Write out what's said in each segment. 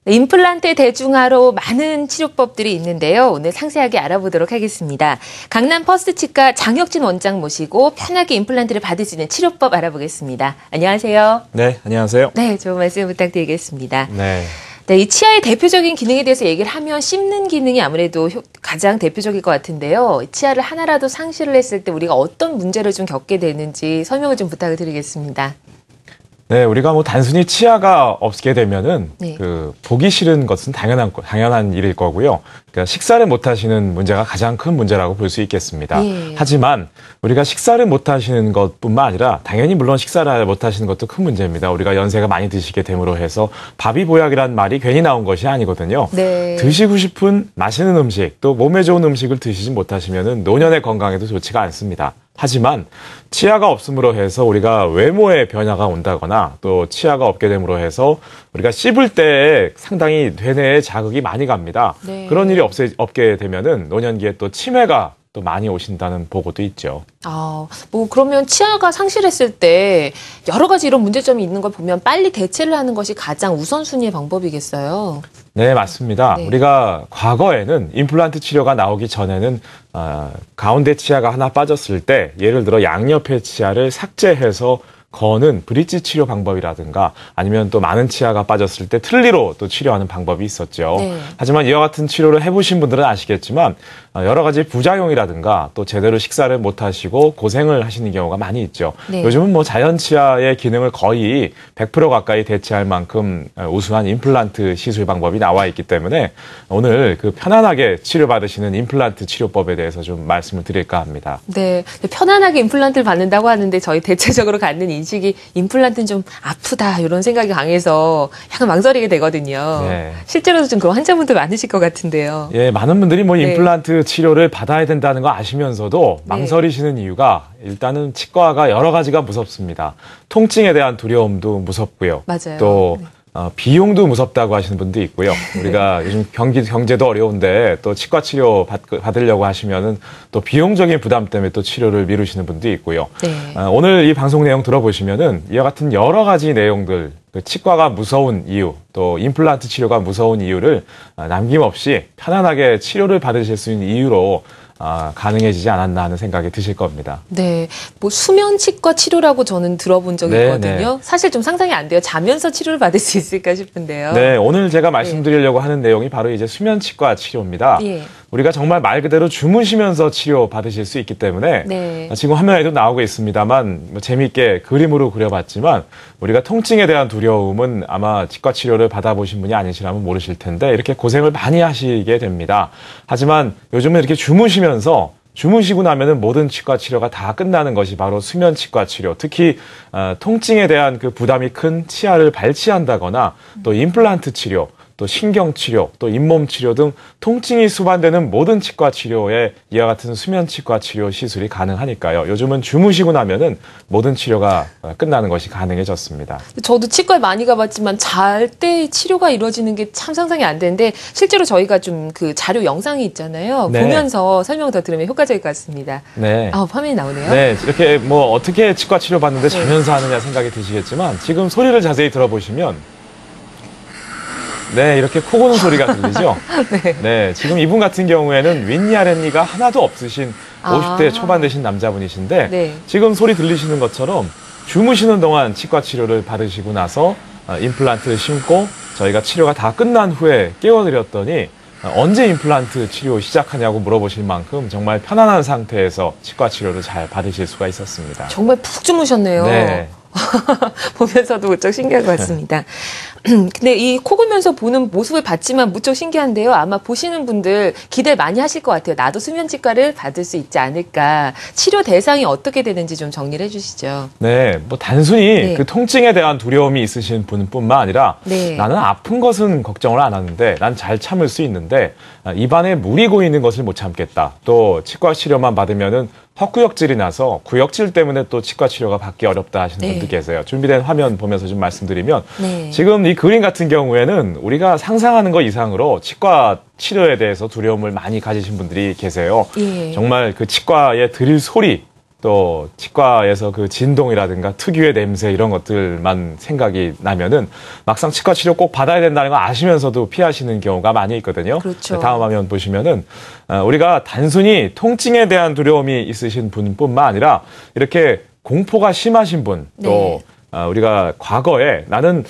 임플란트 대중화로 많은 치료법들이 있는데요. 오늘 상세하게 알아보도록 하겠습니다. 강남 퍼스트 치과 장혁진 원장 모시고 편하게 임플란트를 받을 수 있는 치료법 알아보겠습니다. 안녕하세요. 네, 안녕하세요. 네, 좋은 말씀 부탁드리겠습니다. 네. 네, 이 치아의 대표적인 기능에 대해서 얘기를 하면 씹는 기능이 아무래도 가장 대표적일 것 같은데요. 치아를 하나라도 상실을 했을 때 우리가 어떤 문제를 좀 겪게 되는지 설명을 좀 부탁을 드리겠습니다. 네, 우리가 뭐 단순히 치아가 없게 되면은 네. 보기 싫은 것은 당연한 일일 거고요. 그러니까 식사를 못 하시는 문제가 가장 큰 문제라고 볼 수 있겠습니다. 예. 하지만 우리가 식사를 못 하시는 것뿐만 아니라 당연히 물론 식사를 못 하시는 것도 큰 문제입니다. 우리가 연세가 많이 드시게 됨으로 해서 밥이 보약이란 말이 괜히 나온 것이 아니거든요. 네. 드시고 싶은 맛있는 음식 또 몸에 좋은 음식을 드시지 못하시면은 노년의 건강에도 좋지가 않습니다. 하지만 치아가 없음으로 해서 우리가 외모에 변화가 온다거나 또 치아가 없게 됨으로 해서 우리가 씹을 때 상당히 되뇌에 자극이 많이 갑니다. 네. 그런 일이 없게 되면은 노년기에 또 치매가 또 많이 오신다는 보고도 있죠. 그러면 치아가 상실했을 때 여러 가지 이런 문제점이 있는 걸 보면 빨리 대체를 하는 것이 가장 우선순위의 방법이겠어요. 네, 맞습니다. 네. 우리가 과거에는 임플란트 치료가 나오기 전에는 가운데 치아가 하나 빠졌을 때 예를 들어 양옆의 치아를 삭제해서 거는 브릿지 치료 방법이라든가 아니면 또 많은 치아가 빠졌을 때 틀니로 또 치료하는 방법이 있었죠. 네. 하지만 이와 같은 치료를 해보신 분들은 아시겠지만 여러 가지 부작용이라든가 또 제대로 식사를 못 하시고 고생을 하시는 경우가 많이 있죠. 네. 요즘은 뭐 자연 치아의 기능을 거의 100% 가까이 대체할 만큼 우수한 임플란트 시술 방법이 나와 있기 때문에 오늘 편안하게 치료받으시는 임플란트 치료법에 대해서 좀 말씀을 드릴까 합니다. 네, 편안하게 임플란트를 받는다고 하는데 저희 대체적으로 갖는 인식이 임플란트는 좀 아프다 이런 생각이 강해서 약간 망설이게 되거든요. 네. 실제로도 좀 그런 환자분들 많으실 것 같은데요. 예, 많은 분들이 뭐 네. 임플란트 치료를 받아야 된다는 거 아시면서도 망설이시는 이유가 일단은 치과가 여러 가지가 무섭습니다. 통증에 대한 두려움도 무섭고요. 맞아요. 또 비용도 무섭다고 하시는 분도 있고요. 우리가 요즘 경제도 어려운데 또 치과 치료 받으려고 하시면은 또 비용적인 부담 때문에 또 치료를 미루시는 분도 있고요. 네. 오늘 이 방송 내용 들어보시면은 이와 같은 여러 가지 내용들, 치과가 무서운 이유, 또 임플란트 치료가 무서운 이유를 남김없이 편안하게 치료를 받으실 수 있는 이유로 가능해지지 않았나 하는 생각이 드실 겁니다. 네, 뭐 수면 치과 치료라고 저는 들어본 적이 네, 있거든요. 네. 사실 좀 상상이 안 돼요. 자면서 치료를 받을 수 있을까 싶은데요. 네, 오늘 제가 말씀드리려고 하는 내용이 바로 이제 수면 치과 치료입니다. 예. 우리가 정말 말 그대로 주무시면서 치료 받으실 수 있기 때문에 네. 지금 화면에도 나오고 있습니다만 뭐 재미있게 그림으로 그려봤지만 우리가 통증에 대한 두려움은 아마 치과 치료를 받아보신 분이 아니시라면 모르실 텐데 이렇게 고생을 많이 하시게 됩니다. 하지만 요즘은 이렇게 주무시고 나면은 모든 치과 치료가 다 끝나는 것이 바로 수면 치과 치료. 특히 통증에 대한 그 부담이 큰 치아를 발치한다거나 또 임플란트 치료, 또 신경 치료, 또 잇몸 치료 등 통증이 수반되는 모든 치과 치료에 이와 같은 수면 치과 치료 시술이 가능하니까요. 요즘은 주무시고 나면은 모든 치료가 끝나는 것이 가능해졌습니다. 저도 치과에 많이 가봤지만 잘 때 치료가 이루어지는 게 참 상상이 안 되는데 실제로 저희가 좀 자료 영상이 있잖아요. 네. 보면서 설명 더 들으면 효과적일 것 같습니다. 네. 화면이 나오네요. 네, 이렇게 뭐 어떻게 치과 치료 받는데 자면서 하느냐 생각이 드시겠지만 지금 소리를 자세히 들어보시면 네, 이렇게 코 고는 소리가 들리죠? 네, 지금 이분 같은 경우에는 윗니 아랫니가 하나도 없으신 50대 초반 되신 남자분이신데 네. 지금 소리 들리시는 것처럼 주무시는 동안 치과 치료를 받으시고 나서 임플란트를 심고 저희가 치료가 다 끝난 후에 깨워드렸더니 언제 임플란트 치료 시작하냐고 물어보실 만큼 정말 편안한 상태에서 치과 치료를 잘 받으실 수가 있었습니다. 정말 푹 주무셨네요. 네. 보면서도 무척 신기할 것 같습니다. 근데 이 코 골면서 보는 모습을 봤지만 무척 신기한데요. 아마 보시는 분들 기대 많이 하실 것 같아요. 나도 수면치과를 받을 수 있지 않을까. 치료 대상이 어떻게 되는지 좀 정리를 해주시죠. 네, 뭐 단순히 네. 그 통증에 대한 두려움이 있으신 분뿐만 아니라 네. 나는 아픈 것은 걱정을 안 하는데 난 잘 참을 수 있는데 입안에 물이 고이는 것을 못 참겠다. 또 치과 치료만 받으면은 헛구역질이 나서 구역질 때문에 또 치과 치료가 받기 어렵다 하시는 네. 분들 계세요. 준비된 화면 보면서 좀 말씀드리면 네. 지금 이 그림 같은 경우에는 우리가 상상하는 것 이상으로 치과 치료에 대해서 두려움을 많이 가지신 분들이 계세요. 예. 정말 그 치과에 드릴 소리 또 치과에서 그 진동이라든가 특유의 냄새 이런 것들만 생각이 나면은 막상 치과 치료 꼭 받아야 된다는 거 아시면서도 피하시는 경우가 많이 있거든요. 그렇죠. 다음 화면 보시면은 우리가 단순히 통증에 대한 두려움이 있으신 분뿐만 아니라 이렇게 공포가 심하신 분, 또 네. 우리가 과거에 나는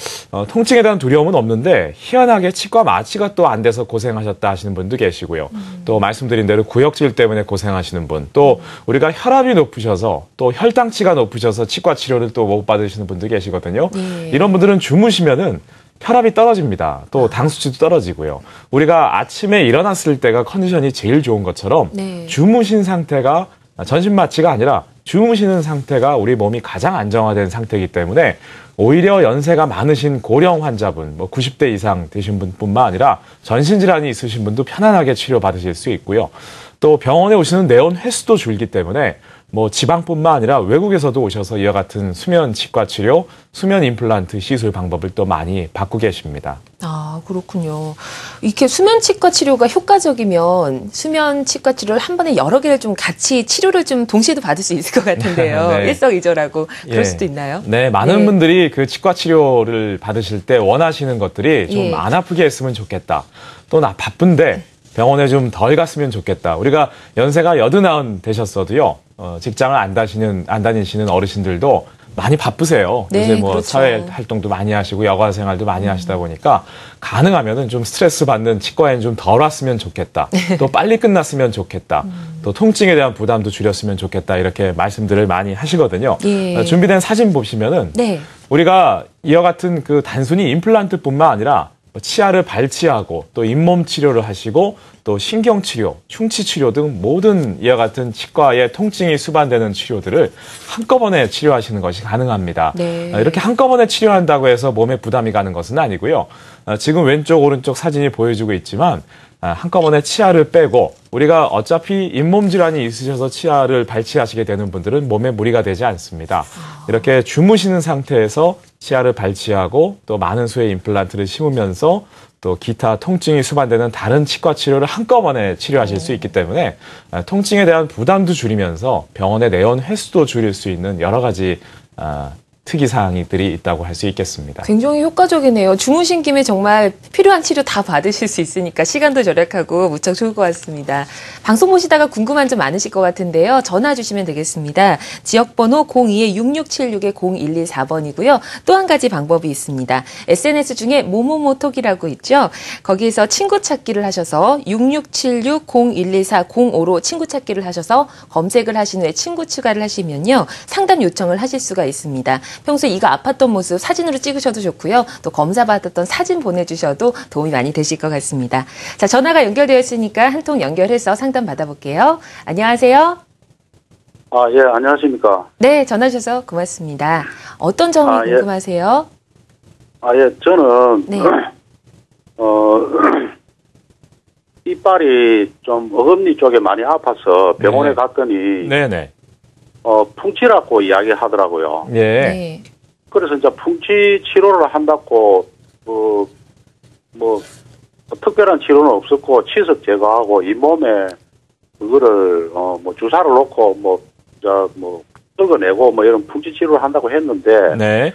통증에 대한 두려움은 없는데 희한하게 치과 마취가 또 안 돼서 고생하셨다 하시는 분도 계시고요. 또 말씀드린 대로 구역질 때문에 고생하시는 분, 또 우리가 혈압이 높으셔서 또 혈당치가 높으셔서 치과 치료를 또 못 받으시는 분도 계시거든요. 네. 이런 분들은 주무시면은 혈압이 떨어집니다. 또 당 수치도 떨어지고요. 우리가 아침에 일어났을 때가 컨디션이 제일 좋은 것처럼 네. 주무신 상태가 전신 마취가 아니라 주무시는 상태가 우리 몸이 가장 안정화된 상태이기 때문에 오히려 연세가 많으신 고령 환자분, 90대 이상 되신 분뿐만 아니라 전신질환이 있으신 분도 편안하게 치료받으실 수 있고요. 또 병원에 오시는 내원 횟수도 줄기 때문에 지방뿐만 아니라 외국에서도 오셔서 이와 같은 수면 치과 치료, 수면 임플란트 시술 방법을 또 많이 받고 계십니다. 아, 그렇군요. 이렇게 수면 치과 치료가 효과적이면 수면 치과 치료를 한 번에 여러 개를 좀 같이 치료를 좀 동시에도 받을 수 있을 것 같은데요. 네. 일석이조라고 그럴 예. 수도 있나요? 네, 많은 네. 분들이 그 치과 치료를 받으실 때 원하시는 것들이 좀 예. 안 아프게 했으면 좋겠다. 또 나 바쁜데 병원에 좀 덜 갔으면 좋겠다. 우리가 연세가 89 되셨어도요. 직장을 안 다니시는 어르신들도 많이 바쁘세요. 네, 요새 그렇죠. 사회 활동도 많이 하시고 여가 생활도 많이 하시다 보니까 가능하면은 좀 스트레스 받는 치과에는 좀 덜 왔으면 좋겠다. 또 빨리 끝났으면 좋겠다. 또 통증에 대한 부담도 줄였으면 좋겠다. 이렇게 말씀들을 많이 하시거든요. 예. 준비된 사진 보시면은 네. 우리가 이와 같은 그 단순히 임플란트뿐만 아니라 치아를 발치하고 또 잇몸 치료를 하시고 또 신경 치료, 흉치 치료 등 모든 이와 같은 치과의 통증이 수반되는 치료들을 한꺼번에 치료하시는 것이 가능합니다. 네. 이렇게 한꺼번에 치료한다고 해서 몸에 부담이 가는 것은 아니고요. 지금 왼쪽 오른쪽 사진이 보여주고 있지만 한꺼번에 치아를 빼고 우리가 어차피 잇몸 질환이 있으셔서 치아를 발치하시게 되는 분들은 몸에 무리가 되지 않습니다. 이렇게 주무시는 상태에서 치아를 발치하고 또 많은 수의 임플란트를 심으면서 또 기타 통증이 수반되는 다른 치과 치료를 한꺼번에 치료하실 수 있기 때문에 통증에 대한 부담도 줄이면서 병원의 내원 횟수도 줄일 수 있는 여러 가지 특이사항들이 있다고 할 수 있겠습니다. 굉장히 효과적이네요. 주무신 김에 정말 필요한 치료 다 받으실 수 있으니까 시간도 절약하고 무척 좋을 것 같습니다. 방송 보시다가 궁금한 점 많으실 것 같은데요. 전화 주시면 되겠습니다. 지역번호 02-667-6114번이고요. 또 한 가지 방법이 있습니다. SNS 중에 모모모톡이라고 있죠. 거기에서 친구 찾기를 하셔서 6676-0114-05로 친구 찾기를 하셔서 검색을 하신 후에 친구 추가를 하시면요. 상담 요청을 하실 수가 있습니다. 평소에 이가 아팠던 모습 사진으로 찍으셔도 좋고요. 또 검사 받았던 사진 보내주셔도 도움이 많이 되실 것 같습니다. 자, 전화가 연결되어 있으니까 한 통 연결해서 상담 받아볼게요. 안녕하세요. 예, 안녕하십니까. 네, 전화 주셔서 고맙습니다. 어떤 점이 예. 궁금하세요? 예, 저는, 네. 이빨이 좀 어금니 쪽에 많이 아파서 병원에 네. 갔더니, 네네. 풍치라고 이야기하더라고요. 예. 네. 그래서 이제 풍치 치료를 한다고, 특별한 치료는 없었고, 치석 제거하고, 잇몸에 그거를, 주사를 놓고, 긁어내고, 이런 풍치 치료를 한다고 했는데, 네.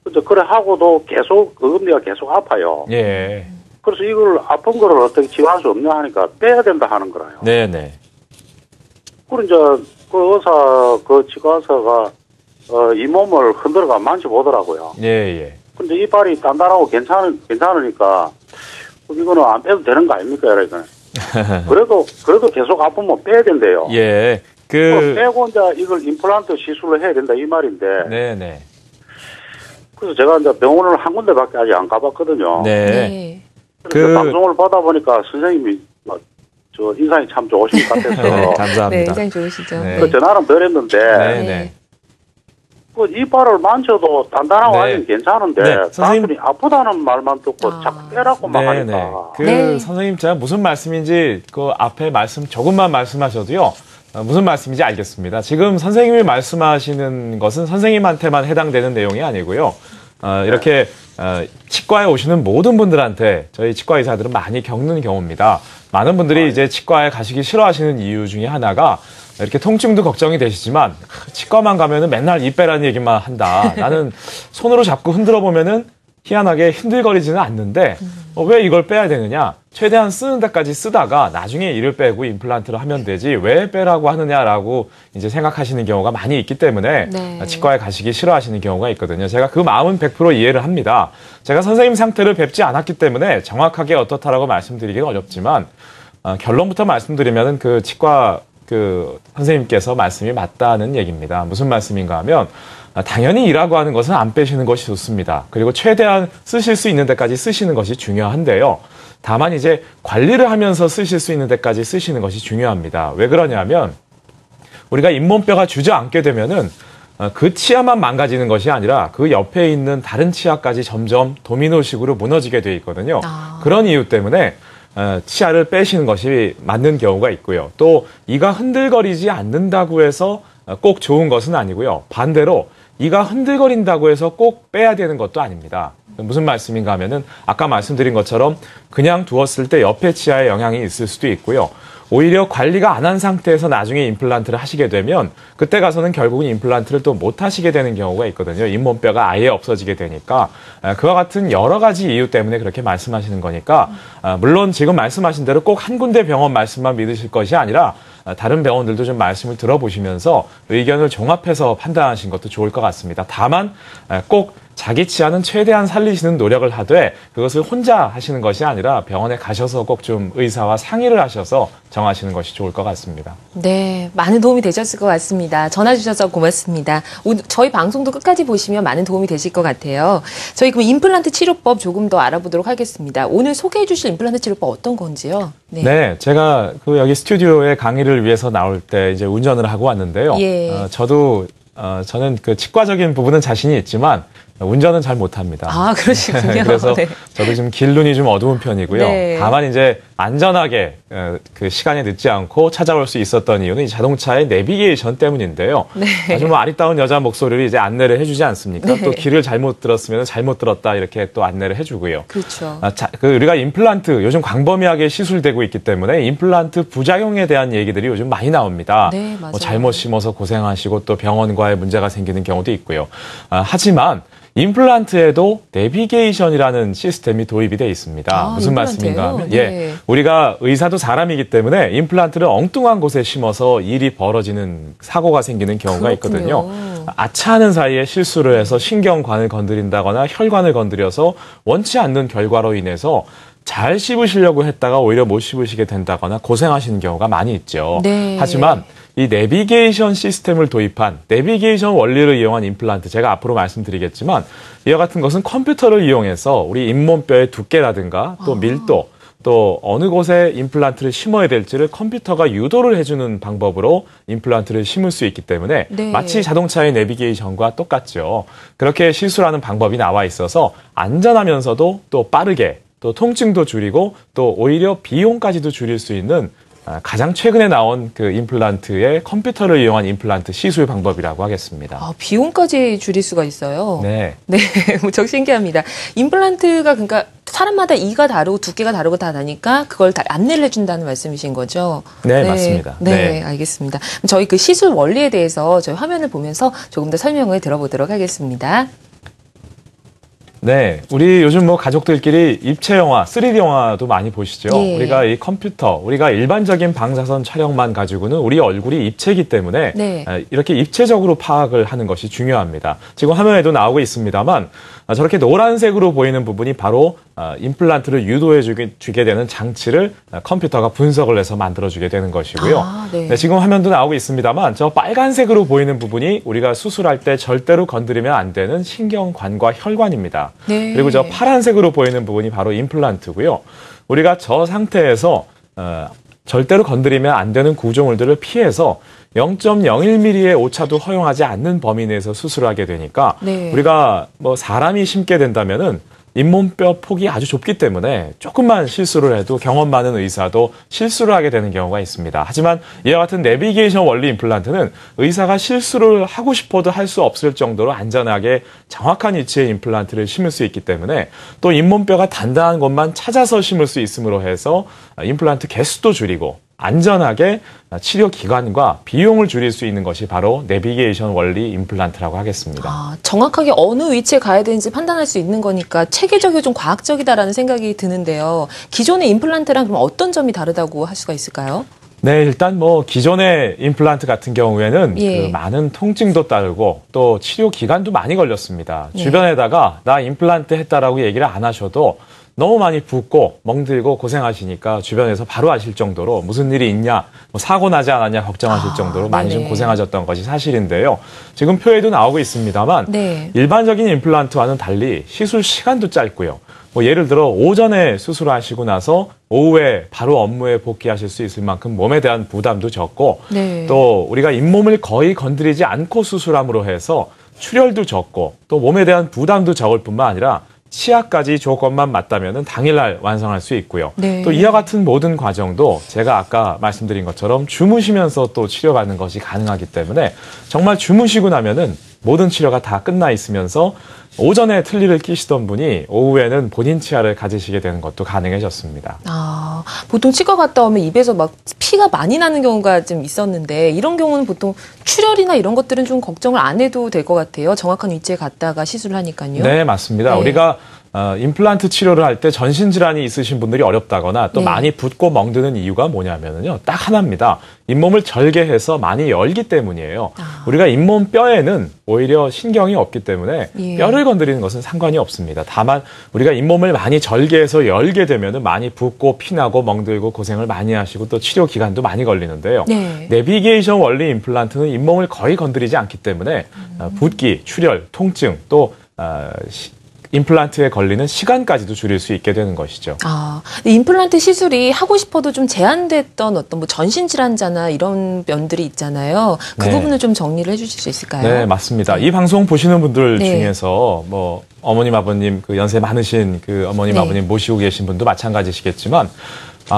이제 그래 하고도 계속, 어금니가 계속 아파요. 예. 그래서 이걸 아픈 거를 어떻게 치료할 수 없냐 하니까 빼야 된다 하는 거라요. 네네. 그리고 이제 그 치과 의사가 잇몸을 흔들어가 만져보더라고요. 예. 근데 이빨이 단단하고 괜찮으니까 이거는 안 빼도 되는 거 아닙니까, 여러분? 그래도 계속 아프면 빼야 된대요. 예. 빼고 이제 이걸 임플란트 시술을 해야 된다 이 말인데. 네네. 그래서 제가 이제 병원을 한 군데밖에 아직 안 가봤거든요. 네. 네. 그래서 방송을 받아 보니까 선생님이 저 인상이 참 좋으신 것 같아서 네, 네, 감사합니다. 인상이 좋으시죠. 네. 그 전화는 드렸는데 네네. 그 이빨을 만져도 단단하고 네. 아직 괜찮은데 네, 선생님. 단순히 아프다는 말만 듣고 아. 자꾸 빼라고 막 네네. 하니까 네. 선생님 제가 무슨 말씀인지 그 앞에 말씀 조금만 말씀하셔도요. 무슨 말씀인지 알겠습니다. 지금 선생님이 말씀하시는 것은 선생님한테만 해당되는 내용이 아니고요. 이렇게 치과에 오시는 모든 분들한테 저희 치과 의사들은 많이 겪는 경우입니다. 많은 분들이 이제 치과에 가시기 싫어하시는 이유 중에 하나가 이렇게 통증도 걱정이 되시지만 치과만 가면은 맨날 이 빼라는 얘기만 한다. 나는 손으로 잡고 흔들어 보면은 희한하게 흔들거리지는 않는데 왜 이걸 빼야 되느냐? 최대한 쓰는 데까지 쓰다가 나중에 이를 빼고 임플란트를 하면 되지 왜 빼라고 하느냐라고 이제 생각하시는 경우가 많이 있기 때문에 네. 치과에 가시기 싫어하시는 경우가 있거든요. 제가 그 마음은 100% 이해를 합니다. 제가 선생님 상태를 뵙지 않았기 때문에 정확하게 어떻다라고 말씀드리기는 어렵지만 결론부터 말씀드리면은 그 치과 선생님께서 말씀이 맞다는 얘기입니다. 무슨 말씀인가 하면 당연히 일하고 하는 것은 안 빼시는 것이 좋습니다. 그리고 최대한 쓰실 수 있는 데까지 쓰시는 것이 중요한데요. 다만 이제 관리를 하면서 쓰실 수 있는 데까지 쓰시는 것이 중요합니다. 왜 그러냐면 우리가 잇몸뼈가 주저앉게 되면은 그 치아만 망가지는 것이 아니라 그 옆에 있는 다른 치아까지 점점 도미노식으로 무너지게 돼 있거든요. 그런 이유 때문에 치아를 빼시는 것이 맞는 경우가 있고요. 또 이가 흔들거리지 않는다고 해서 꼭 좋은 것은 아니고요. 반대로 이가 흔들거린다고 해서 꼭 빼야 되는 것도 아닙니다. 무슨 말씀인가 하면은 아까 말씀드린 것처럼 그냥 두었을 때 옆에 치아에 영향이 있을 수도 있고요. 오히려 관리가 안 한 상태에서 나중에 임플란트를 하시게 되면 그때 가서는 결국은 임플란트를 또 못 하시게 되는 경우가 있거든요. 잇몸뼈가 아예 없어지게 되니까 그와 같은 여러 가지 이유 때문에 그렇게 말씀하시는 거니까 물론 지금 말씀하신 대로 꼭 한 군데 병원 말씀만 믿으실 것이 아니라 다른 병원들도 좀 말씀을 들어보시면서 의견을 종합해서 판단하시는 것도 좋을 것 같습니다. 다만 꼭 자기 치아는 최대한 살리시는 노력을 하되 그것을 혼자 하시는 것이 아니라 병원에 가셔서 꼭 좀 의사와 상의를 하셔서 정하시는 것이 좋을 것 같습니다. 네, 많은 도움이 되셨을 것 같습니다. 전화 주셔서 고맙습니다. 오늘 저희 방송도 끝까지 보시면 많은 도움이 되실 것 같아요. 저희 그럼 임플란트 치료법 조금 더 알아보도록 하겠습니다. 오늘 소개해 주실 임플란트 치료법 어떤 건지요? 네, 제가 여기 스튜디오에 강의를 위해서 나올 때 이제 운전을 하고 왔는데요. 예. 저는 그 치과적인 부분은 자신이 있지만 운전은 잘 못합니다. 아, 그러시군요. 그래서 네. 저도 지금 길 눈이 좀 어두운 편이고요. 네. 다만 이제 안전하게 그 시간이 늦지 않고 찾아올 수 있었던 이유는 이 자동차의 내비게이션 때문인데요. 네. 아주 뭐 아리따운 여자 목소리를 이제 안내를 해주지 않습니까? 네. 또 길을 잘못 들었으면 잘못 들었다 이렇게 또 안내를 해주고요. 그렇죠. 우리가 임플란트 요즘 광범위하게 시술되고 있기 때문에 임플란트 부작용에 대한 얘기들이 요즘 많이 나옵니다. 네, 맞아요. 뭐 잘못 심어서 고생하시고 또 병원과의 문제가 생기는 경우도 있고요. 하지만 임플란트에도 내비게이션이라는 시스템이 도입이 되어 있습니다. 무슨 말씀인가 하면 네. 우리가 의사도 사람이기 때문에 임플란트를 엉뚱한 곳에 심어서 일이 벌어지는 사고가 생기는 경우가 있거든요. 아차하는 사이에 실수를 해서 신경관을 건드린다거나 혈관을 건드려서 원치 않는 결과로 인해서 잘 씹으시려고 했다가 오히려 못 씹으시게 된다거나 고생하시는 경우가 많이 있죠. 네. 하지만 이 내비게이션 시스템을 도입한 내비게이션 원리를 이용한 임플란트, 제가 앞으로 말씀드리겠지만 이와 같은 것은 컴퓨터를 이용해서 우리 잇몸뼈의 두께라든가 또 밀도, 또 어느 곳에 임플란트를 심어야 될지를 컴퓨터가 유도를 해주는 방법으로 임플란트를 심을 수 있기 때문에 네. 마치 자동차의 내비게이션과 똑같죠. 그렇게 시술하는 방법이 나와 있어서 안전하면서도 또 빠르게 또 통증도 줄이고 또 오히려 비용까지도 줄일 수 있는 가장 최근에 나온 그 임플란트의 컴퓨터를 이용한 임플란트 시술 방법이라고 하겠습니다. 아, 비용까지 줄일 수가 있어요. 네. 네, 무척 신기합니다. 임플란트가 그러니까 사람마다 이가 다르고 두께가 다르고 다 다니까 그걸 다 안내를 해준다는 말씀이신 거죠? 네, 맞습니다. 네, 알겠습니다. 그럼 저희 그 시술 원리에 대해서 저희 화면을 보면서 조금 더 설명을 들어보도록 하겠습니다. 네, 우리 요즘 뭐 가족들끼리 입체 영화, 3D 영화도 많이 보시죠. 예. 우리가 이 컴퓨터, 우리가 일반적인 방사선 촬영만 가지고는 우리 얼굴이 입체이기 때문에 네. 이렇게 입체적으로 파악을 하는 것이 중요합니다. 지금 화면에도 나오고 있습니다만 저렇게 노란색으로 보이는 부분이 바로 임플란트를 유도해 주게 되는 장치를 컴퓨터가 분석을 해서 만들어주게 되는 것이고요. 아, 네. 네, 지금 화면도 나오고 있습니다만 저 빨간색으로 보이는 부분이 우리가 수술할 때 절대로 건드리면 안 되는 신경관과 혈관입니다. 네. 그리고 저 파란색으로 보이는 부분이 바로 임플란트고요. 우리가 저 상태에서 절대로 건드리면 안 되는 구조물들을 피해서 0.01mm의 오차도 허용하지 않는 범위 내에서 수술을 하게 되니까 네. 우리가 뭐 사람이 심게 된다면은 잇몸뼈 폭이 아주 좁기 때문에 조금만 실수를 해도 경험 많은 의사도 실수를 하게 되는 경우가 있습니다. 하지만 이와 같은 내비게이션 원리 임플란트는 의사가 실수를 하고 싶어도 할 수 없을 정도로 안전하게 정확한 위치에 임플란트를 심을 수 있기 때문에 또 잇몸뼈가 단단한 곳만 찾아서 심을 수 있음으로 해서 임플란트 개수도 줄이고 안전하게 치료 기간과 비용을 줄일 수 있는 것이 바로 내비게이션 원리 임플란트라고 하겠습니다. 아, 정확하게 어느 위치에 가야 되는지 판단할 수 있는 거니까 체계적이고 좀 과학적이다라는 생각이 드는데요. 기존의 임플란트랑 그럼 어떤 점이 다르다고 할 수가 있을까요? 네, 일단 뭐 기존의 임플란트 같은 경우에는 예. 그 많은 통증도 따르고 또 치료 기간도 많이 걸렸습니다. 네. 주변에다가 나 임플란트 했다라고 얘기를 안 하셔도 너무 많이 붓고 멍들고 고생하시니까 주변에서 바로 아실 정도로 무슨 일이 있냐, 뭐 사고 나지 않았냐 걱정하실 정도로 많이 좀 네네. 고생하셨던 것이 사실인데요. 지금 표에도 나오고 있습니다만 네. 일반적인 임플란트와는 달리 시술 시간도 짧고요. 뭐 예를 들어 오전에 수술하시고 나서 오후에 바로 업무에 복귀하실 수 있을 만큼 몸에 대한 부담도 적고 네. 또 우리가 잇몸을 거의 건드리지 않고 수술함으로 해서 출혈도 적고 또 몸에 대한 부담도 적을 뿐만 아니라 치아까지 조건만 맞다면 당일날 완성할 수 있고요. 네. 또 이와 같은 모든 과정도 제가 아까 말씀드린 것처럼 주무시면서 또 치료받는 것이 가능하기 때문에 정말 주무시고 나면은 모든 치료가 다 끝나 있으면서 오전에 틀니를 끼시던 분이 오후에는 본인 치아를 가지시게 되는 것도 가능해졌습니다. 아, 보통 치과 갔다 오면 입에서 막 피가 많이 나는 경우가 좀 있었는데 이런 경우는 보통 출혈이나 이런 것들은 좀 걱정을 안 해도 될 것 같아요. 정확한 위치에 갔다가 시술을 하니까요. 네, 맞습니다. 네. 우리가 임플란트 치료를 할 때 전신 질환이 있으신 분들이 어렵다거나 또 네. 많이 붓고 멍드는 이유가 뭐냐면요. 딱 하나입니다. 잇몸을 절개해서 많이 열기 때문이에요. 아. 우리가 잇몸 뼈에는 오히려 신경이 없기 때문에 예. 뼈를 건드리는 것은 상관이 없습니다. 다만 우리가 잇몸을 많이 절개해서 열게 되면은 많이 붓고 피나고 멍들고 고생을 많이 하시고 또 치료 기간도 많이 걸리는데요. 네. 내비게이션 원리 임플란트는 잇몸을 거의 건드리지 않기 때문에 붓기, 출혈, 통증 또 임플란트에 걸리는 시간까지도 줄일 수 있게 되는 것이죠. 아, 근데 임플란트 시술이 하고 싶어도 좀 제한됐던 어떤 뭐 전신 질환자나 이런 면들이 있잖아요. 그 네. 부분을 좀 정리를 해주실 수 있을까요? 네, 맞습니다. 이 방송 보시는 분들 네. 중에서 뭐 어머님, 아버님, 그 연세 많으신 그 어머님, 네. 아버님 모시고 계신 분도 마찬가지시겠지만,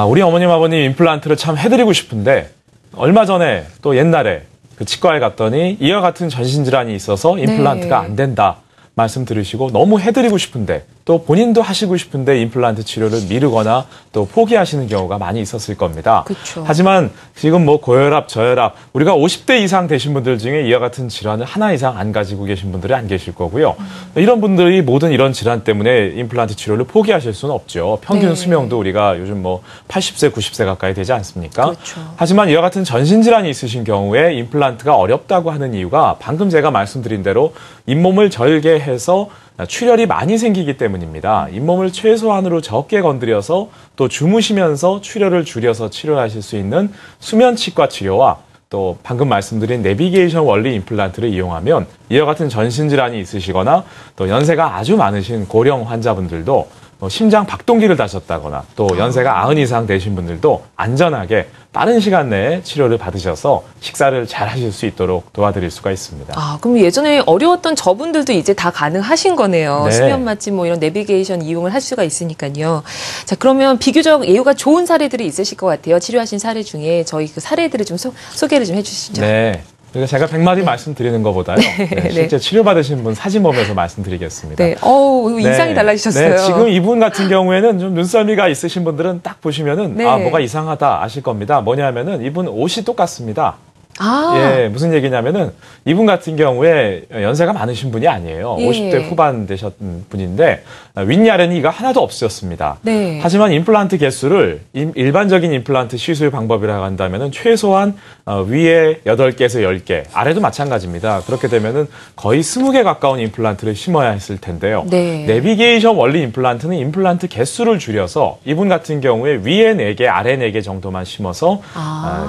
우리 어머님, 아버님 임플란트를 참 해드리고 싶은데 얼마 전에 또 옛날에 그 치과에 갔더니 이와 같은 전신 질환이 있어서 임플란트가 네. 안 된다. 말씀 들으시고 너무 해드리고 싶은데 또 본인도 하시고 싶은데 임플란트 치료를 미루거나 또 포기하시는 경우가 많이 있었을 겁니다. 그쵸. 하지만 지금 뭐 고혈압, 저혈압 우리가 50대 이상 되신 분들 중에 이와 같은 질환을 하나 이상 안 가지고 계신 분들이 안 계실 거고요. 이런 분들이 모든 이런 질환 때문에 임플란트 치료를 포기하실 수는 없죠. 평균 네. 수명도 우리가 요즘 뭐 80세, 90세 가까이 되지 않습니까? 그렇죠. 하지만 이와 같은 전신 질환이 있으신 경우에 임플란트가 어렵다고 하는 이유가 방금 제가 말씀드린 대로 잇몸을 절개해서 출혈이 많이 생기기 때문입니다. 잇몸을 최소한으로 적게 건드려서 또 주무시면서 출혈을 줄여서 치료하실 수 있는 수면치과 치료와 또 방금 말씀드린 내비게이션 원리 임플란트를 이용하면 이와 같은 전신 질환이 있으시거나 또 연세가 아주 많으신 고령 환자분들도 심장 박동기를 다셨다거나 또 연세가 90 이상 되신 분들도 안전하게 빠른 시간 내에 치료를 받으셔서 식사를 잘 하실 수 있도록 도와드릴 수가 있습니다. 아, 그럼 예전에 어려웠던 저분들도 이제 다 가능하신 거네요. 네. 수면 마취 뭐 이런 내비게이션 이용을 할 수가 있으니까요. 자, 그러면 비교적 예후가 좋은 사례들이 있으실 것 같아요. 치료하신 사례 중에 저희 그 사례들을 좀 소개를 좀 해주시죠. 네. 그러니까 제가 100마디 말씀드리는 것보다요. 네, 실제 치료받으신 분 사진 보면서 말씀드리겠습니다. 네. 어우, 인상이 네. 달라지셨어요. 네, 지금 이분 같은 경우에는 좀 눈썰미가 있으신 분들은 딱 보시면은 네. 뭐가 이상하다 아실 겁니다. 뭐냐면은 이분 옷이 똑같습니다. 아, 예, 무슨 얘기냐면은 이분 같은 경우에 연세가 많으신 분이 아니에요. 예. 50대 후반 되셨던 분인데 윗야ren이가 하나도 없으셨습니다. 네. 하지만 임플란트 개수를 일반적인 임플란트 시술 방법이라고 한다면은 최소한 위에 8개에서 10개, 아래도 마찬가지입니다. 그렇게 되면은 거의 20개 가까운 임플란트를 심어야 했을 텐데요. 네. 내비게이션 원리 임플란트는 임플란트 개수를 줄여서 이분 같은 경우에 위에 4개, 아래 4개 정도만 심어서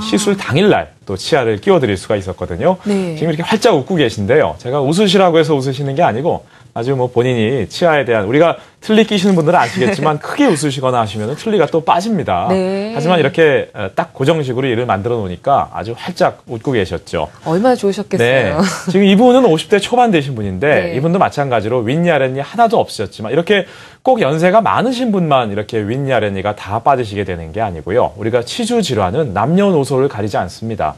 시술 당일날 또 치아를 끼워드릴 수가 있었거든요. 네. 지금 이렇게 활짝 웃고 계신데요. 제가 웃으시라고 해서 웃으시는 게 아니고 아주 뭐 본인이 치아에 대한 우리가 틀니 끼시는 분들은 아시겠지만 크게 웃으시거나 하시면 틀니가 또 빠집니다. 네. 하지만 이렇게 딱 고정식으로 이를 만들어 놓으니까 아주 활짝 웃고 계셨죠. 얼마나 좋으셨겠어요. 네. 지금 이분은 50대 초반 되신 분인데 네. 이분도 마찬가지로 윗야ren이 하나도 없으셨지만 이렇게 꼭 연세가 많으신 분만 이렇게 윗야ren이가 다 빠지시게 되는 게 아니고요. 우리가 치주 질환은 남녀노소를 가리지 않습니다.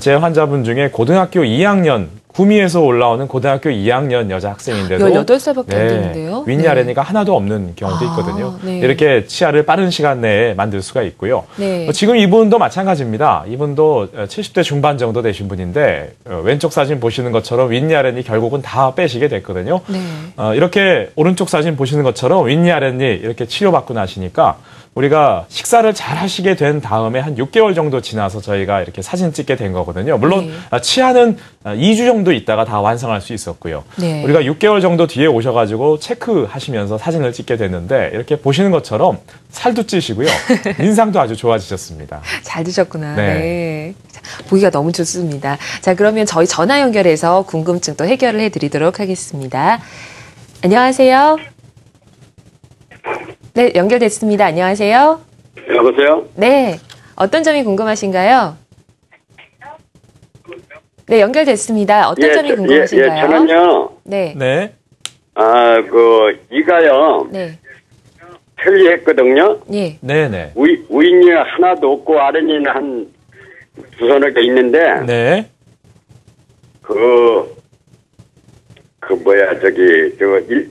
제 환자분 중에 고등학교 2학년 구미에서 올라오는 고등학교 2학년 여자 학생인데도 18살밖에 안 되는데요. 윗야ren이가 하나도 하나도 없는 경우도 있거든요. 네. 이렇게 치아를 빠른 시간 내에 만들 수가 있고요. 네. 지금 이분도 마찬가지입니다. 이분도 70대 중반 정도 되신 분인데 왼쪽 사진 보시는 것처럼 윗니아랫니 결국은 다 빼시게 됐거든요. 네. 이렇게 오른쪽 사진 보시는 것처럼 윗니아랫니 이렇게 치료받고 나시니까 우리가 식사를 잘 하시게 된 다음에 한 6개월 정도 지나서 저희가 이렇게 사진 찍게 된 거거든요. 물론 네. 치아는 2주 정도 있다가 다 완성할 수 있었고요. 네. 우리가 6개월 정도 뒤에 오셔가지고 체크하시면서 사진을 찍게 됐는데 이렇게 보시는 것처럼 살도 찌시고요. 인상도 아주 좋아지셨습니다. 잘 드셨구나. 네. 네. 자, 보기가 너무 좋습니다. 자, 그러면 저희 전화 연결해서 궁금증 또 해결을 해드리도록 하겠습니다. 안녕하세요. 네, 연결됐습니다. 안녕하세요. 여보세요? 네, 어떤 점이 궁금하신가요? 네, 연결됐습니다. 어떤 점이 궁금하신가요? 저는요, 네, 네. 이가요, 네, 편리했거든요. 예, 네네. 위니 하나도 없고, 아랫니는 한 두서너 개 있는데, 네.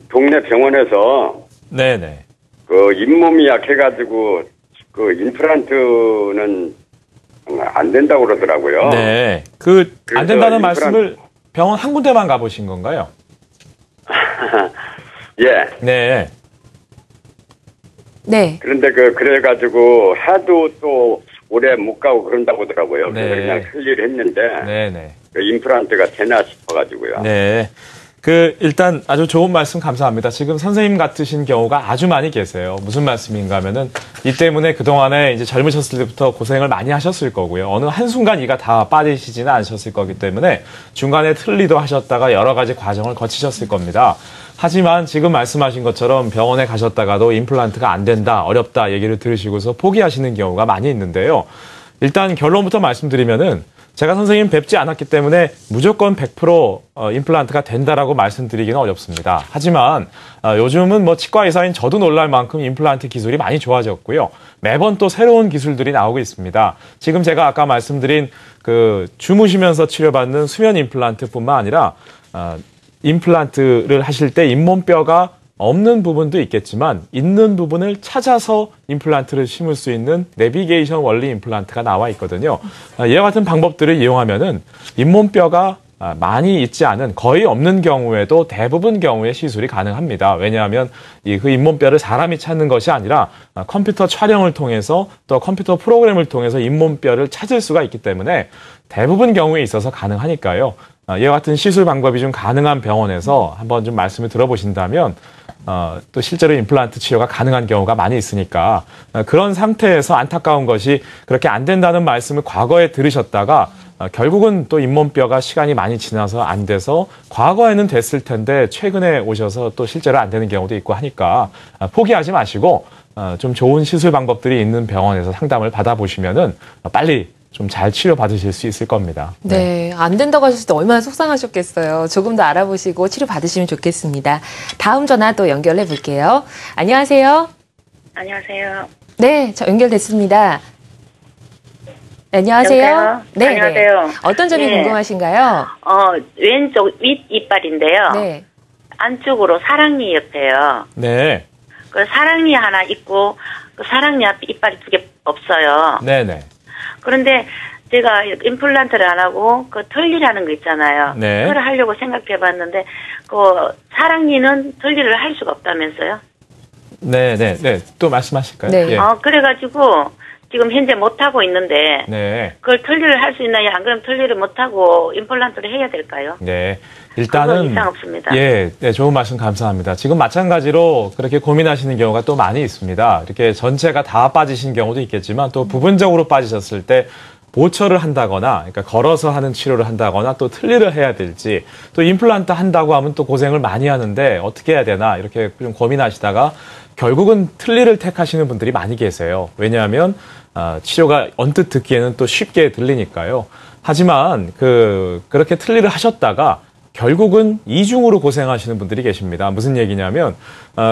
동네 병원에서, 네네. 잇몸이 약해가지고, 임플란트는 안 된다고 그러더라고요. 네. 안 그래서 된다는 말씀을 병원 한 군데만 가보신 건가요? 예. 네. 네, 그런데 그래가지고, 해도 또 오래 못 가고 그런다고 하더라고요. 네. 그래서 그냥 틀리를 했는데, 네네. 임플란트가 되나 싶어가지고요. 네. 일단 아주 좋은 말씀 감사합니다. 지금 선생님 같으신 경우가 아주 많이 계세요. 무슨 말씀인가 하면은 이 때문에 그동안에 이제 젊으셨을 때부터 고생을 많이 하셨을 거고요. 어느 한순간 이가 다 빠지시지는 않으셨을 거기 때문에 중간에 틀리도 하셨다가 여러 가지 과정을 거치셨을 겁니다. 하지만 지금 말씀하신 것처럼 병원에 가셨다가도 임플란트가 안 된다, 어렵다 얘기를 들으시고서 포기하시는 경우가 많이 있는데요. 일단 결론부터 말씀드리면은 제가 선생님 뵙지 않았기 때문에 무조건 100% 임플란트가 된다라고 말씀드리기는 어렵습니다. 하지만 요즘은 뭐 치과 의사인 저도 놀랄 만큼 임플란트 기술이 많이 좋아졌고요. 매번 또 새로운 기술들이 나오고 있습니다. 지금 제가 아까 말씀드린 주무시면서 치료받는 수면 임플란트뿐만 아니라 임플란트를 하실 때 잇몸뼈가 없는 부분도 있겠지만 있는 부분을 찾아서 임플란트를 심을 수 있는 내비게이션 원리 임플란트가 나와 있거든요. 이와 같은 방법들을 이용하면은 잇몸뼈가 많이 있지 않은 거의 없는 경우에도 대부분 경우에 시술이 가능합니다. 왜냐하면 그 잇몸뼈를 사람이 찾는 것이 아니라 컴퓨터 촬영을 통해서 또 컴퓨터 프로그램을 통해서 잇몸뼈를 찾을 수가 있기 때문에 대부분 경우에 있어서 가능하니까요. 이와 같은 시술 방법이 좀 가능한 병원에서 한번 좀 말씀을 들어보신다면 또 실제로 임플란트 치료가 가능한 경우가 많이 있으니까 그런 상태에서 안타까운 것이 그렇게 안 된다는 말씀을 과거에 들으셨다가 결국은 또 잇몸뼈가 시간이 많이 지나서 안 돼서 과거에는 됐을 텐데 최근에 오셔서 또 실제로 안 되는 경우도 있고 하니까 포기하지 마시고 좀 좋은 시술 방법들이 있는 병원에서 상담을 받아보시면은 빨리 좀 잘 치료받으실 수 있을 겁니다. 네, 안 된다고 하셨을 때 얼마나 속상하셨겠어요. 조금 더 알아보시고 치료 받으시면 좋겠습니다. 다음 전화 또 연결해 볼게요. 안녕하세요. 안녕하세요. 네, 저 연결됐습니다. 안녕하세요. 여보세요? 네, 안녕하세요. 네. 어떤 점이 네. 궁금하신가요? 왼쪽 윗 이빨인데요. 네. 안쪽으로 사랑니 옆에요. 네. 사랑니 하나 있고 사랑니 앞에 이빨이 2개 없어요. 네네. 그런데 제가 임플란트를 안 하고 털리라는 거 있잖아요. 네. 그걸 하려고 생각해봤는데 사랑니는 털리를 할 수가 없다면서요? 네네. 또 말씀하실까요? 네. 예. 그래가지고 지금 현재 못 하고 있는데 네. 그걸 털리를 할 수 있나요? 안 그러면 털리를 못 하고 임플란트를 해야 될까요? 네. 그건 일단은 이상 없습니다. 예, 네, 좋은 말씀 감사합니다. 지금 마찬가지로 그렇게 고민하시는 경우가 또 많이 있습니다. 이렇게 전체가 다 빠지신 경우도 있겠지만 또 부분적으로 빠지셨을 때 보철을 한다거나, 그러니까 걸어서 하는 치료를 한다거나 또 틀니를 해야 될지 또 임플란트 한다고 하면 또 고생을 많이 하는데 어떻게 해야 되나 이렇게 좀 고민하시다가 결국은 틀니를 택하시는 분들이 많이 계세요. 왜냐하면 치료가 언뜻 듣기에는 또 쉽게 들리니까요. 하지만 그렇게 틀니를 하셨다가 결국은 이중으로 고생하시는 분들이 계십니다. 무슨 얘기냐면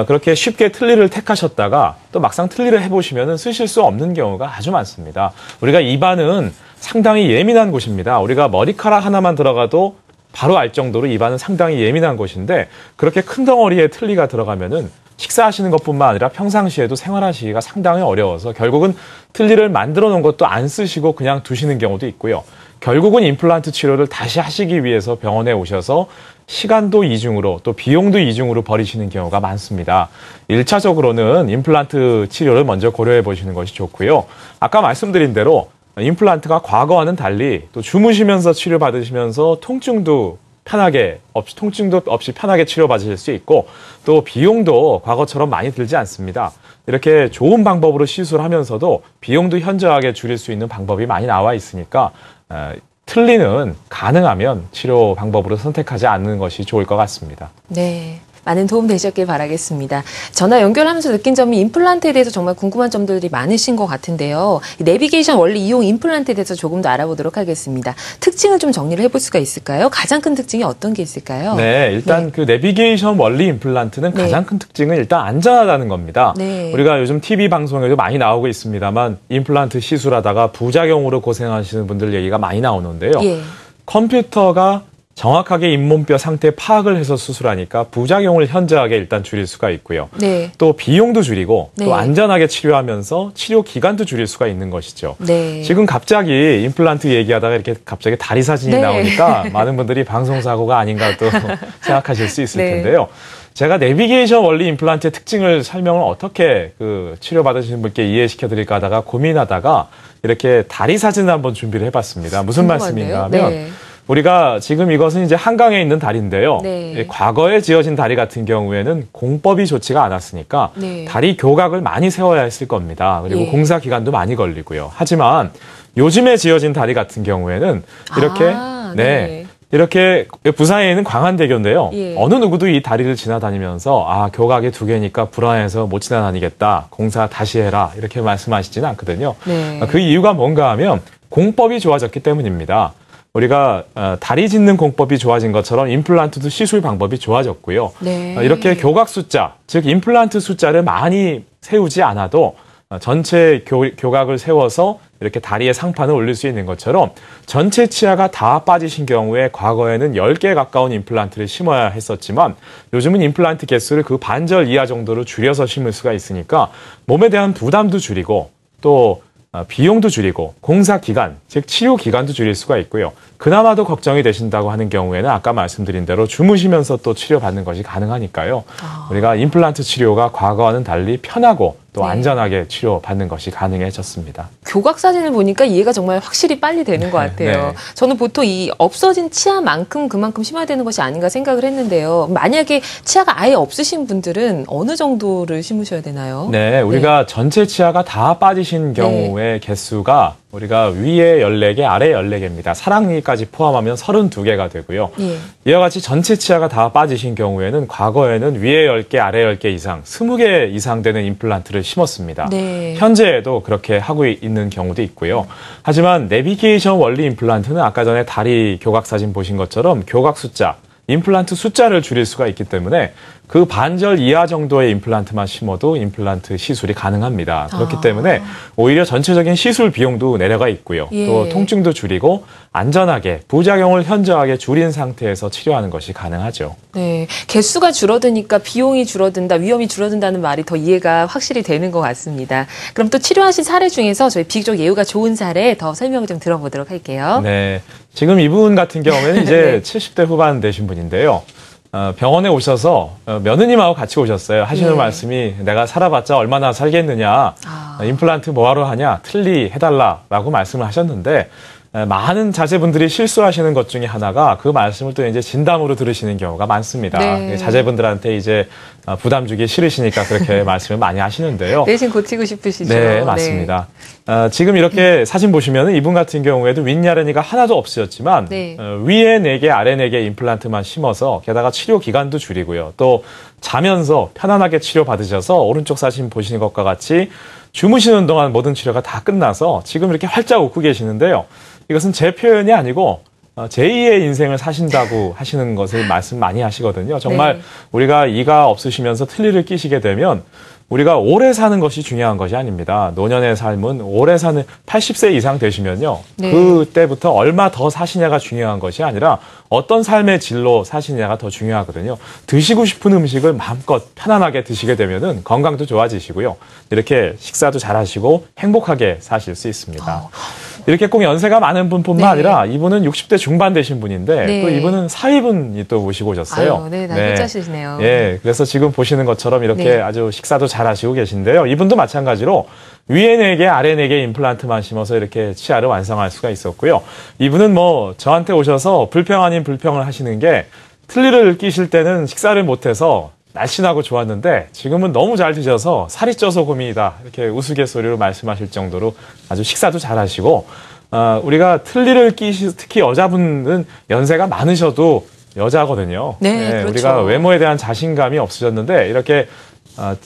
그렇게 쉽게 틀니를 택하셨다가 또 막상 틀니를 해보시면 쓰실 수 없는 경우가 아주 많습니다. 우리가 입안은 상당히 예민한 곳입니다. 우리가 머리카락 하나만 들어가도 바로 알 정도로 입안은 상당히 예민한 곳인데 그렇게 큰 덩어리에 틀니가 들어가면은 식사하시는 것뿐만 아니라 평상시에도 생활하시기가 상당히 어려워서 결국은 틀니를 만들어 놓은 것도 안 쓰시고 그냥 두시는 경우도 있고요. 결국은 임플란트 치료를 다시 하시기 위해서 병원에 오셔서 시간도 이중으로 또 비용도 이중으로 버리시는 경우가 많습니다. 1차적으로는 임플란트 치료를 먼저 고려해 보시는 것이 좋고요. 아까 말씀드린 대로 임플란트가 과거와는 달리 또 주무시면서 치료받으시면서 통증도 없이 편하게 치료받으실 수 있고 또 비용도 과거처럼 많이 들지 않습니다. 이렇게 좋은 방법으로 시술하면서도 비용도 현저하게 줄일 수 있는 방법이 많이 나와 있으니까 틀니는 가능하면 치료 방법으로 선택하지 않는 것이 좋을 것 같습니다. 네. 많은 도움 되셨길 바라겠습니다. 전화 연결하면서 느낀 점이 임플란트에 대해서 정말 궁금한 점들이 많으신 것 같은데요. 내비게이션 원리 이용 임플란트에 대해서 조금 더 알아보도록 하겠습니다. 특징을 좀 정리를 해볼 수가 있을까요? 가장 큰 특징이 어떤 게 있을까요? 네, 일단 그 내비게이션 원리 임플란트는 가장 큰 특징은 일단 안전하다는 겁니다. 우리가 요즘 TV 방송에도 많이 나오고 있습니다만 임플란트 시술하다가 부작용으로 고생하시는 분들 얘기가 많이 나오는데요. 컴퓨터가 정확하게 잇몸뼈 상태 파악을 해서 수술하니까 부작용을 현저하게 일단 줄일 수가 있고요. 또 비용도 줄이고 또 안전하게 치료하면서 치료 기간도 줄일 수가 있는 것이죠. 지금 갑자기 임플란트 얘기하다가 이렇게 갑자기 다리 사진이 나오니까 많은 분들이 방송사고가 아닌가 또 생각하실 수 있을 텐데요. 제가 내비게이션 원리 임플란트의 특징을 설명을 어떻게 그 치료받으시는 분께 이해시켜 드릴까 하다가 고민하다가 이렇게 다리 사진을 한번 준비를 해봤습니다. 무슨 말씀인가 하면 우리가 지금 이것은 이제 한강에 있는 다리인데요. 과거에 지어진 다리 같은 경우에는 공법이 좋지가 않았으니까 다리 교각을 많이 세워야 했을 겁니다. 그리고 공사 기간도 많이 걸리고요. 하지만 요즘에 지어진 다리 같은 경우에는 이렇게 이렇게 부산에 있는 광안대교인데요. 어느 누구도 이 다리를 지나다니면서 교각이 2개니까 불안해서 못 지나다니겠다. 공사 다시 해라. 이렇게 말씀하시지는 않거든요. 그 이유가 뭔가 하면 공법이 좋아졌기 때문입니다. 우리가 다리 짓는 공법이 좋아진 것처럼 임플란트도 시술 방법이 좋아졌고요. 이렇게 교각 숫자, 즉 임플란트 숫자를 많이 세우지 않아도 전체 교각을 세워서 이렇게 다리에 상판을 올릴 수 있는 것처럼 전체 치아가 다 빠지신 경우에 과거에는 10개 가까운 임플란트를 심어야 했었지만 요즘은 임플란트 개수를 그 반절 이하 정도로 줄여서 심을 수가 있으니까 몸에 대한 부담도 줄이고 또 비용도 줄이고 공사 기간, 즉 치료 기간도 줄일 수가 있고요. 그나마도 걱정이 되신다고 하는 경우에는 아까 말씀드린 대로 주무시면서 또 치료받는 것이 가능하니까요. 우리가 임플란트 치료가 과거와는 달리 편하고 또 안전하게 치료받는 것이 가능해졌습니다. 교각 사진을 보니까 이해가 정말 확실히 빨리 되는 것 같아요. 저는 보통 이 없어진 치아만큼 그만큼 심어야 되는 것이 아닌가 생각을 했는데요. 만약에 치아가 아예 없으신 분들은 어느 정도를 심으셔야 되나요? 네, 우리가 전체 치아가 다 빠지신 경우의 개수가 우리가 위에 14개, 아래 14개입니다. 사랑니까지 포함하면 32개가 되고요. 이와 같이 전체 치아가 다 빠지신 경우에는 과거에는 위에 10개, 아래 10개 이상, 20개 이상 되는 임플란트를 심었습니다. 현재에도 그렇게 하고 있는 경우도 있고요. 하지만 내비게이션 원리 임플란트는 아까 전에 다리 교각 사진 보신 것처럼 교각 숫자, 임플란트 숫자를 줄일 수가 있기 때문에 그 반절 이하 정도의 임플란트만 심어도 임플란트 시술이 가능합니다. 그렇기 때문에 오히려 전체적인 시술 비용도 내려가 있고요. 또 통증도 줄이고 안전하게 부작용을 현저하게 줄인 상태에서 치료하는 것이 가능하죠. 네, 개수가 줄어드니까 비용이 줄어든다, 위험이 줄어든다는 말이 더 이해가 확실히 되는 것 같습니다. 그럼 또 치료하신 사례 중에서 저희 비교적 예후가 좋은 사례 더 설명을 좀 들어보도록 할게요. 네, 지금 이분 같은 경우에는 이제 70대 후반 되신 분인데요. 병원에 오셔서 며느님하고 같이 오셨어요. 하시는 말씀이 내가 살아봤자 얼마나 살겠느냐. 임플란트 뭐하러 하냐. 틀니 해달라라고 말씀을 하셨는데 많은 자제분들이 실수하시는 것 중에 하나가 그 말씀을 또 이제 진담으로 들으시는 경우가 많습니다. 자제분들한테 이제 부담 주기 싫으시니까 그렇게 말씀을 많이 하시는데요. 대신 고치고 싶으시죠? 네, 맞습니다. 지금 이렇게 사진 보시면 이분 같은 경우에도 윗야ren이가 하나도 없으셨지만 위에 4개, 아래 4개 임플란트만 심어서 게다가 치료 기간도 줄이고요. 또 자면서 편안하게 치료받으셔서 오른쪽 사진 보시는 것과 같이 주무시는 동안 모든 치료가 다 끝나서 지금 이렇게 활짝 웃고 계시는데요. 이것은 제 표현이 아니고 제2의 인생을 사신다고 하시는 것을 말씀 많이 하시거든요. 정말 우리가 이가 없으시면서 틀니를 끼시게 되면 우리가 오래 사는 것이 중요한 것이 아닙니다. 노년의 삶은 오래 사는 80세 이상 되시면요. 네. 그때부터 얼마 더 사시냐가 중요한 것이 아니라 어떤 삶의 질로 사시냐가 더 중요하거든요. 드시고 싶은 음식을 마음껏 편안하게 드시게 되면은 건강도 좋아지시고요. 이렇게 식사도 잘하시고 행복하게 사실 수 있습니다. 이렇게 꼭 연세가 많은 분뿐만 네. 아니라 이분은 60대 중반 되신 분인데 네. 또 이분은 사위분이 또 모시고 오셨어요. 아유, 네, 남자시네요. 예, 그래서 지금 보시는 것처럼 이렇게 네. 아주 식사도 잘하시고 계신데요. 이분도 마찬가지로 위에 4개, 아래 4개 임플란트만 심어서 이렇게 치아를 완성할 수가 있었고요. 이분은 뭐 저한테 오셔서 불평 아닌 불평을 하시는 게 틀니를 끼실 때는 식사를 못해서 날씬하고 좋았는데 지금은 너무 잘 드셔서 살이 쪄서 고민이다. 이렇게 우스갯소리로 말씀하실 정도로 아주 식사도 잘하시고 우리가 틀니를 특히 여자분은 연세가 많으셔도 여자거든요. 네, 그렇죠. 우리가 외모에 대한 자신감이 없으셨는데 이렇게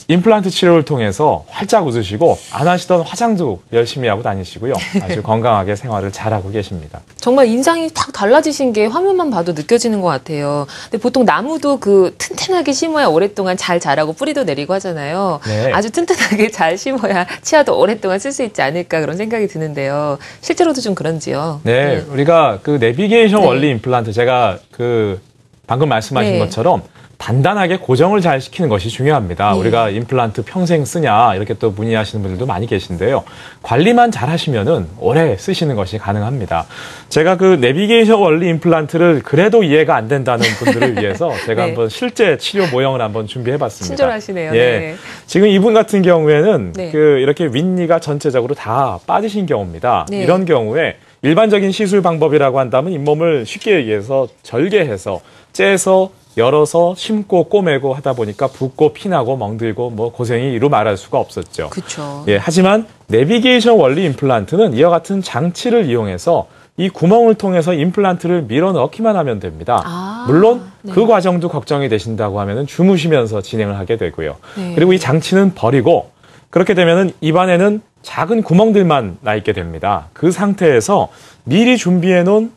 임플란트 치료를 통해서 활짝 웃으시고 안 하시던 화장도 열심히 하고 다니시고요. 아주 건강하게 생활을 잘하고 계십니다. 정말 인상이 확 달라지신 게 화면만 봐도 느껴지는 것 같아요. 근데 보통 나무도 그 튼튼하게 심어야 오랫동안 잘 자라고 뿌리도 내리고 하잖아요. 네. 아주 튼튼하게 잘 심어야 치아도 오랫동안 쓸 수 있지 않을까 그런 생각이 드는데요. 실제로도 좀 그런지요. 네, 우리가 그 내비게이션 네. 원리 임플란트 제가 그 방금 말씀하신 네. 것처럼 단단하게 고정을 잘 시키는 것이 중요합니다. 네. 우리가 임플란트 평생 쓰냐 이렇게 또 문의하시는 분들도 많이 계신데요. 관리만 잘 하시면은 오래 쓰시는 것이 가능합니다. 제가 그 내비게이션 원리 임플란트를 그래도 이해가 안 된다는 분들을 위해서 제가 네. 한번 실제 치료 모형을 한번 준비해봤습니다. 친절하시네요. 예. 네. 지금 이분 같은 경우에는 네. 그 이렇게 윗니가 전체적으로 다 빠지신 경우입니다. 네. 이런 경우에 일반적인 시술 방법이라고 한다면 잇몸을 쉽게 얘기해서 절개해서 째서 열어서 심고 꼬매고 하다 보니까 붓고 피나고 멍들고 뭐 고생이 이루 말할 수가 없었죠. 그렇죠. 예, 하지만 내비게이션 원리 임플란트는 이와 같은 장치를 이용해서 이 구멍을 통해서 임플란트를 밀어 넣기만 하면 됩니다. 아, 물론 네. 그 과정도 걱정이 되신다고 하면은 주무시면서 진행을 하게 되고요. 네. 그리고 이 장치는 버리고 그렇게 되면은 입안에는 작은 구멍들만 나 있게 됩니다. 그 상태에서 미리 준비해 놓은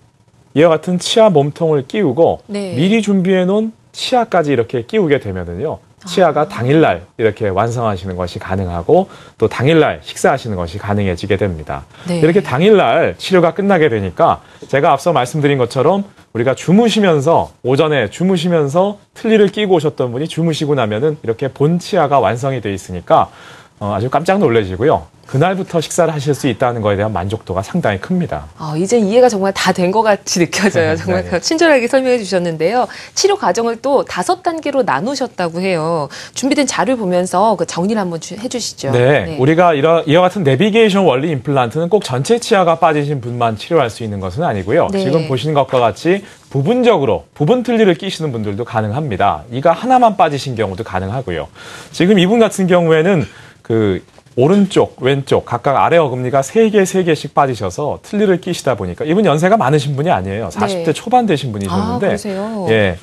이와 같은 치아 몸통을 끼우고 네. 미리 준비해 놓은 치아까지 이렇게 끼우게 되면은요. 치아가 당일날 이렇게 완성하시는 것이 가능하고 또 당일날 식사하시는 것이 가능해지게 됩니다. 네. 이렇게 당일날 치료가 끝나게 되니까 제가 앞서 말씀드린 것처럼 우리가 주무시면서 오전에 주무시면서 틀니를 끼고 오셨던 분이 주무시고 나면은 이렇게 본 치아가 완성이 돼 있으니까 아주 깜짝 놀라시고요. 그날부터 식사를 하실 수 있다는 것에 대한 만족도가 상당히 큽니다. 이제 이해가 정말 다 된 것 같이 느껴져요. 정말 네. 친절하게 설명해 주셨는데요. 치료 과정을 또 5단계로 나누셨다고 해요. 준비된 자료를 보면서 그 정리를 한번 해주시죠. 네, 우리가 이와 같은 내비게이션 원리 임플란트는 꼭 전체 치아가 빠지신 분만 치료할 수 있는 것은 아니고요. 네. 지금 보시는 것과 같이 부분적으로 부분 틀니를 끼시는 분들도 가능합니다. 이가 하나만 빠지신 경우도 가능하고요. 지금 이분 같은 경우에는 그 오른쪽, 왼쪽 각각 아래 어금니가 3개씩 빠지셔서 틀니를 끼시다 보니까 이분 연세가 많으신 분이 아니에요. 40대 네. 초반 되신 분이셨는데 그러세요? 예.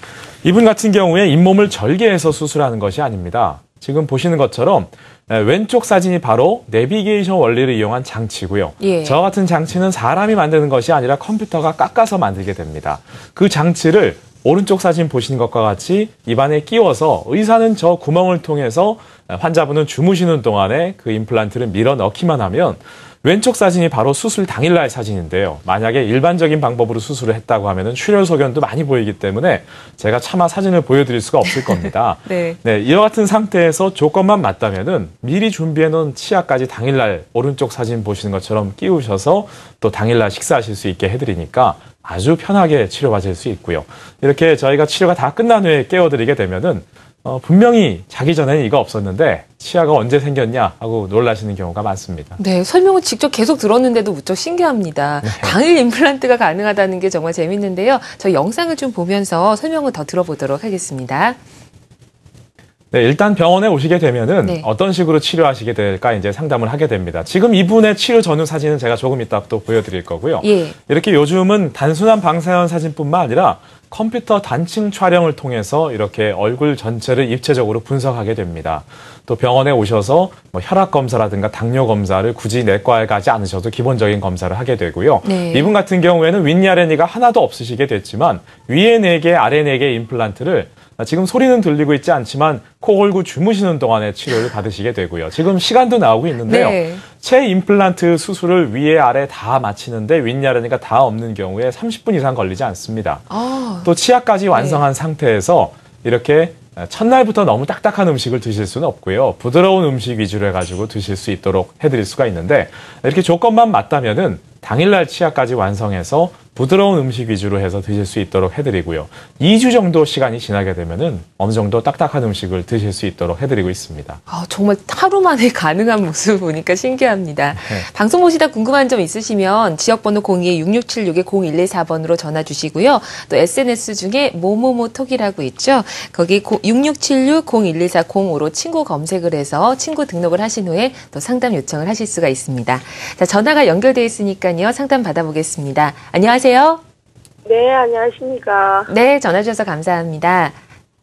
이분 같은 경우에 잇몸을 절개해서 수술하는 것이 아닙니다. 지금 보시는 것처럼 왼쪽 사진이 바로 내비게이션 원리를 이용한 장치고요. 예. 저 같은 장치는 사람이 만드는 것이 아니라 컴퓨터가 깎아서 만들게 됩니다. 그 장치를 오른쪽 사진 보시는 것과 같이 입안에 끼워서 의사는 저 구멍을 통해서 환자분은 주무시는 동안에 그 임플란트를 밀어 넣기만 하면 왼쪽 사진이 바로 수술 당일날 사진인데요. 만약에 일반적인 방법으로 수술을 했다고 하면은 출혈 소견도 많이 보이기 때문에 제가 차마 사진을 보여드릴 수가 없을 겁니다. 네. 이와 같은 상태에서 조건만 맞다면은 미리 준비해 놓은 치아까지 당일날 오른쪽 사진 보시는 것처럼 끼우셔서 또 당일날 식사하실 수 있게 해드리니까 아주 편하게 치료받을 수 있고요. 이렇게 저희가 치료가 다 끝난 후에 깨워드리게 되면은 분명히 자기 전에는 이거 없었는데 치아가 언제 생겼냐 하고 놀라시는 경우가 많습니다. 네, 설명을 직접 계속 들었는데도 무척 신기합니다. 당일 임플란트가 가능하다는 게 정말 재밌는데요. 저희 영상을 좀 보면서 설명을 더 들어보도록 하겠습니다. 네, 일단 병원에 오시게 되면은 네. 어떤 식으로 치료하시게 될까 이제 상담을 하게 됩니다. 지금 이분의 치료 전후 사진은 제가 조금 이따 또 보여드릴 거고요. 예. 이렇게 요즘은 단순한 방사선 사진뿐만 아니라 컴퓨터 단층 촬영을 통해서 이렇게 얼굴 전체를 입체적으로 분석하게 됩니다. 또 병원에 오셔서 뭐 혈압 검사라든가 당뇨 검사를 굳이 내과에 가지 않으셔도 기본적인 검사를 하게 되고요. 네. 이분 같은 경우에는 윗니 아랫니가 하나도 없으시게 됐지만 위에 4개, 아래 4개 임플란트를 지금 소리는 들리고 있지 않지만 코 골고 주무시는 동안에 치료를 받으시게 되고요. 지금 시간도 나오고 있는데요. 네. 체 임플란트 수술을 위에 아래 다 마치는데 윗야르니가 다 없는 경우에 30분 이상 걸리지 않습니다. 아, 또 치아까지 완성한 상태에서 이렇게 첫날부터 너무 딱딱한 음식을 드실 수는 없고요. 부드러운 음식 위주로 해가지고 드실 수 있도록 해드릴 수가 있는데 이렇게 조건만 맞다면은 당일날 치아까지 완성해서 부드러운 음식 위주로 해서 드실 수 있도록 해드리고요. 2주 정도 시간이 지나게 되면은 어느 정도 딱딱한 음식을 드실 수 있도록 해드리고 있습니다. 정말 하루 만에 가능한 모습을 보니까 신기합니다. 네. 방송 보시다 궁금한 점 있으시면 지역번호 02-6676-0114번으로 전화 주시고요. 또 SNS 중에 모모모톡이라고 있죠. 거기 6676-0114-05로 친구 검색을 해서 친구 등록을 하신 후에 또 상담 요청을 하실 수가 있습니다. 자, 전화가 연결돼 있으니까요. 상담 받아보겠습니다. 안녕하세요. 네, 안녕하십니까. 네, 전화 주셔서 감사합니다.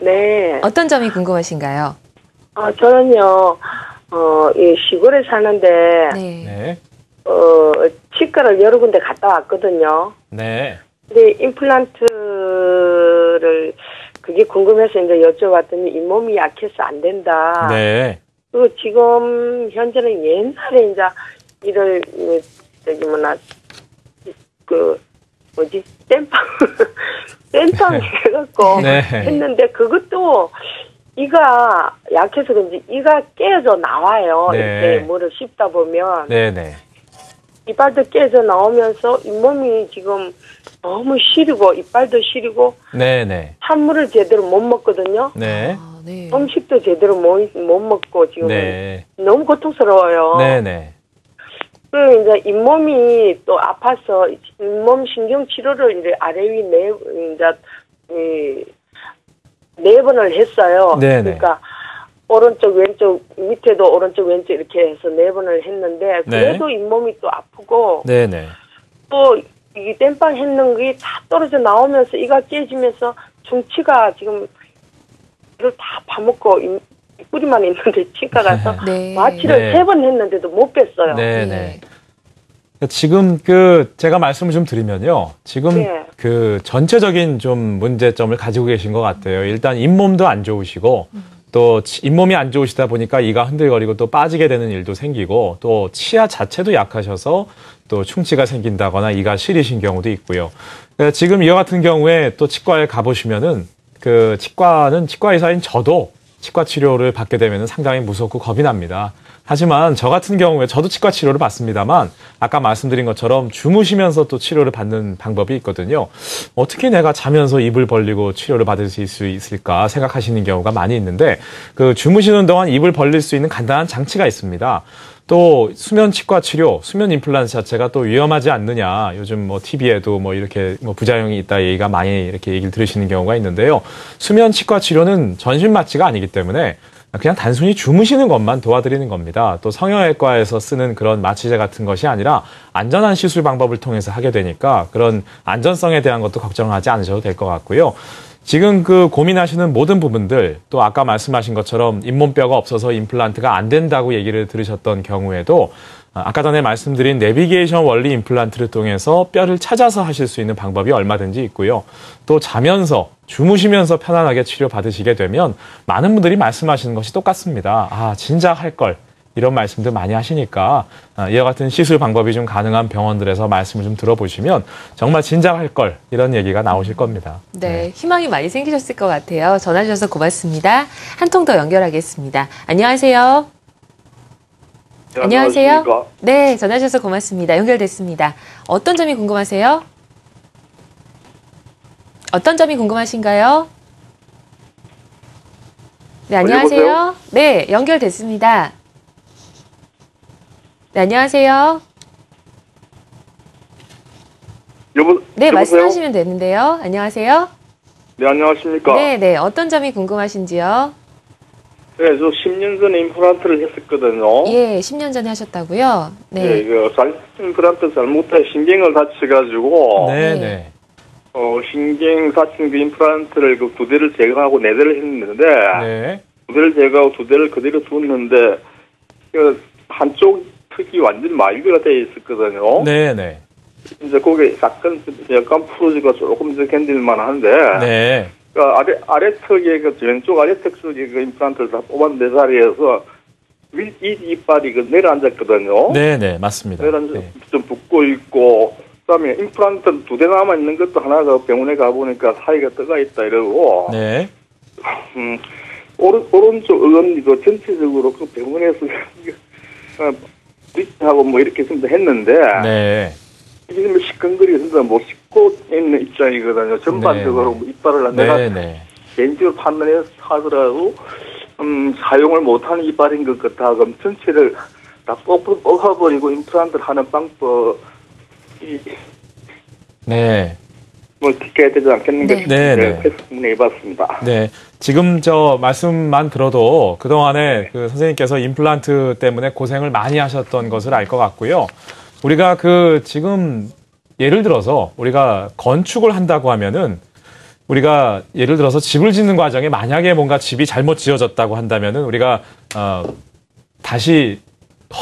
네. 어떤 점이 궁금하신가요? 저는요, 이 시골에 사는데, 네. 네. 치과를 여러 군데 갔다 왔거든요. 네. 근데 임플란트를, 그게 궁금해서 이제 여쭤봤더니 잇몸이 약해서 안 된다. 네. 그리고 지금, 현재는 옛날에 이제, 이를, 땜빵 해갖고 네. 했는데 그것도 이가 약해서 그런지 이가 깨져 나와요. 네. 이렇게 뭐를 씹다 보면 네네. 이빨도 깨져 나오면서 잇몸이 지금 너무 시리고 이빨도 시리고 네네. 찬물을 제대로 못 먹거든요. 네. 네. 음식도 제대로 못 먹고 지금 네. 너무 고통스러워요. 네네. 그 이제 잇몸이 또 아파서 잇몸 신경 치료를 이제 아래 위 네 번을 했어요. 네네. 그러니까 오른쪽 왼쪽 밑에도 오른쪽 왼쪽 이렇게 해서 4번을 했는데 그래도 잇몸이 또 아프고 네네. 또 이 땜빵 했는 게 다 떨어져 나오면서 이가 깨지면서 중치가 지금 이걸 다 파먹고 뿌리만 있는데 치과 가서 네. 마취를 네. 3번 했는데도 못 뺐어요. 네네. 지금 제가 말씀을 좀 드리면요. 지금 네. 전체적인 좀 문제점을 가지고 계신 것 같아요. 일단 잇몸도 안 좋으시고 또 잇몸이 안 좋으시다 보니까 이가 흔들거리고 또 빠지게 되는 일도 생기고 또 치아 자체도 약하셔서 또 충치가 생긴다거나 이가 시리신 경우도 있고요. 지금 이와 같은 경우에 또 치과에 가보시면은 치과는 치과 의사인 저도 치과 치료를 받게 되면 상당히 무섭고 겁이 납니다. 하지만 저 같은 경우에 저도 치과 치료를 받습니다만 아까 말씀드린 것처럼 주무시면서 또 치료를 받는 방법이 있거든요. 어떻게 내가 자면서 입을 벌리고 치료를 받을 수 있을까 생각하시는 경우가 많이 있는데 주무시는 동안 입을 벌릴 수 있는 간단한 장치가 있습니다. 또 수면 치과 치료, 수면 임플란트 자체가 또 위험하지 않느냐. 요즘 TV에도 이렇게 부작용이 있다 얘기가 많이 이렇게 얘기를 들으시는 경우가 있는데요. 수면 치과 치료는 전신 마취가 아니기 때문에 그냥 단순히 주무시는 것만 도와드리는 겁니다. 또 성형외과에서 쓰는 그런 마취제 같은 것이 아니라 안전한 시술 방법을 통해서 하게 되니까 그런 안전성에 대한 것도 걱정하지 않으셔도 될 것 같고요. 지금 고민하시는 모든 부분들, 또 아까 말씀하신 것처럼 잇몸뼈가 없어서 임플란트가 안 된다고 얘기를 들으셨던 경우에도 아까 전에 말씀드린 내비게이션 원리 임플란트를 통해서 뼈를 찾아서 하실 수 있는 방법이 얼마든지 있고요. 또 자면서, 주무시면서 편안하게 치료받으시게 되면 많은 분들이 말씀하시는 것이 똑같습니다. 진작 할 걸. 이런 말씀들 많이 하시니까 이와 같은 시술 방법이 좀 가능한 병원들에서 말씀을 좀 들어보시면 정말 진작 할 걸 이런 얘기가 나오실 겁니다. 네, 희망이 많이 생기셨을 것 같아요. 전화 주셔서 고맙습니다. 한 통 더 연결하겠습니다. 안녕하세요. 네, 안녕하세요. 안녕하십니까? 네, 전화 주셔서 고맙습니다. 연결됐습니다. 어떤 점이 궁금하세요? 어떤 점이 궁금하신가요? 네, 안녕하세요. 여보세요? 네, 연결됐습니다. 네, 안녕하세요. 네, 여보세요? 말씀하시면 되는데요. 안녕하세요. 네, 안녕하십니까? 네, 네, 어떤 점이 궁금하신지요? 네, 저 10년 전에 임플란트를 했었거든요. 예, 10년 전에 하셨다고요? 네. 네, 임플란트 잘못해 신경을 다쳐가지고, 네네. 신경 다친 그 임플란트를 2대를 제거하고 4대를 했는데, 네. 2대를 제거하고 2대를 그대로 두었는데, 한쪽 특이 완전히 마비가 되어 있었거든요. 네네. 이제 거기 약간 풀어지가 조금 이제 견딜만 한데, 네. 아래턱에 왼쪽 아래턱 쪽에 임플란트를 다 뽑았는데 자리에서 이 이빨이 내려앉았거든요. 네네, 맞습니다. 내려앉아 좀 붓고 있고, 그다음에 임플란트 2대 남아 있는 것도 하나가 병원에 가 보니까 사이가 떠가 있다 이러고. 네. 오른쪽 어금니도 전체적으로 그 병원에서 하고 뭐 이렇게 좀 했는데. 네. 이게 뭐 시큰거리가 진짜 못 씻고 있는 입장이거든요. 전반적으로 네. 이빨을 내가 개인적으로 판단해서 하더라도 사용을 못하는 이빨인 것 같아. 그럼 전체를 다 뽑아버리고 임플란트를 하는 방법이 네. 뭐 지켜야 되지 않겠는가 싶은데 그래서 문의해봤습니다. 네. 지금 저 말씀만 들어도 그동안에 그 선생님께서 임플란트 때문에 고생을 많이 하셨던 것을 알 것 같고요. 우리가 지금 예를 들어서 우리가 건축을 한다고 하면은 우리가 예를 들어서 집을 짓는 과정에 만약에 뭔가 집이 잘못 지어졌다고 한다면은 우리가 다시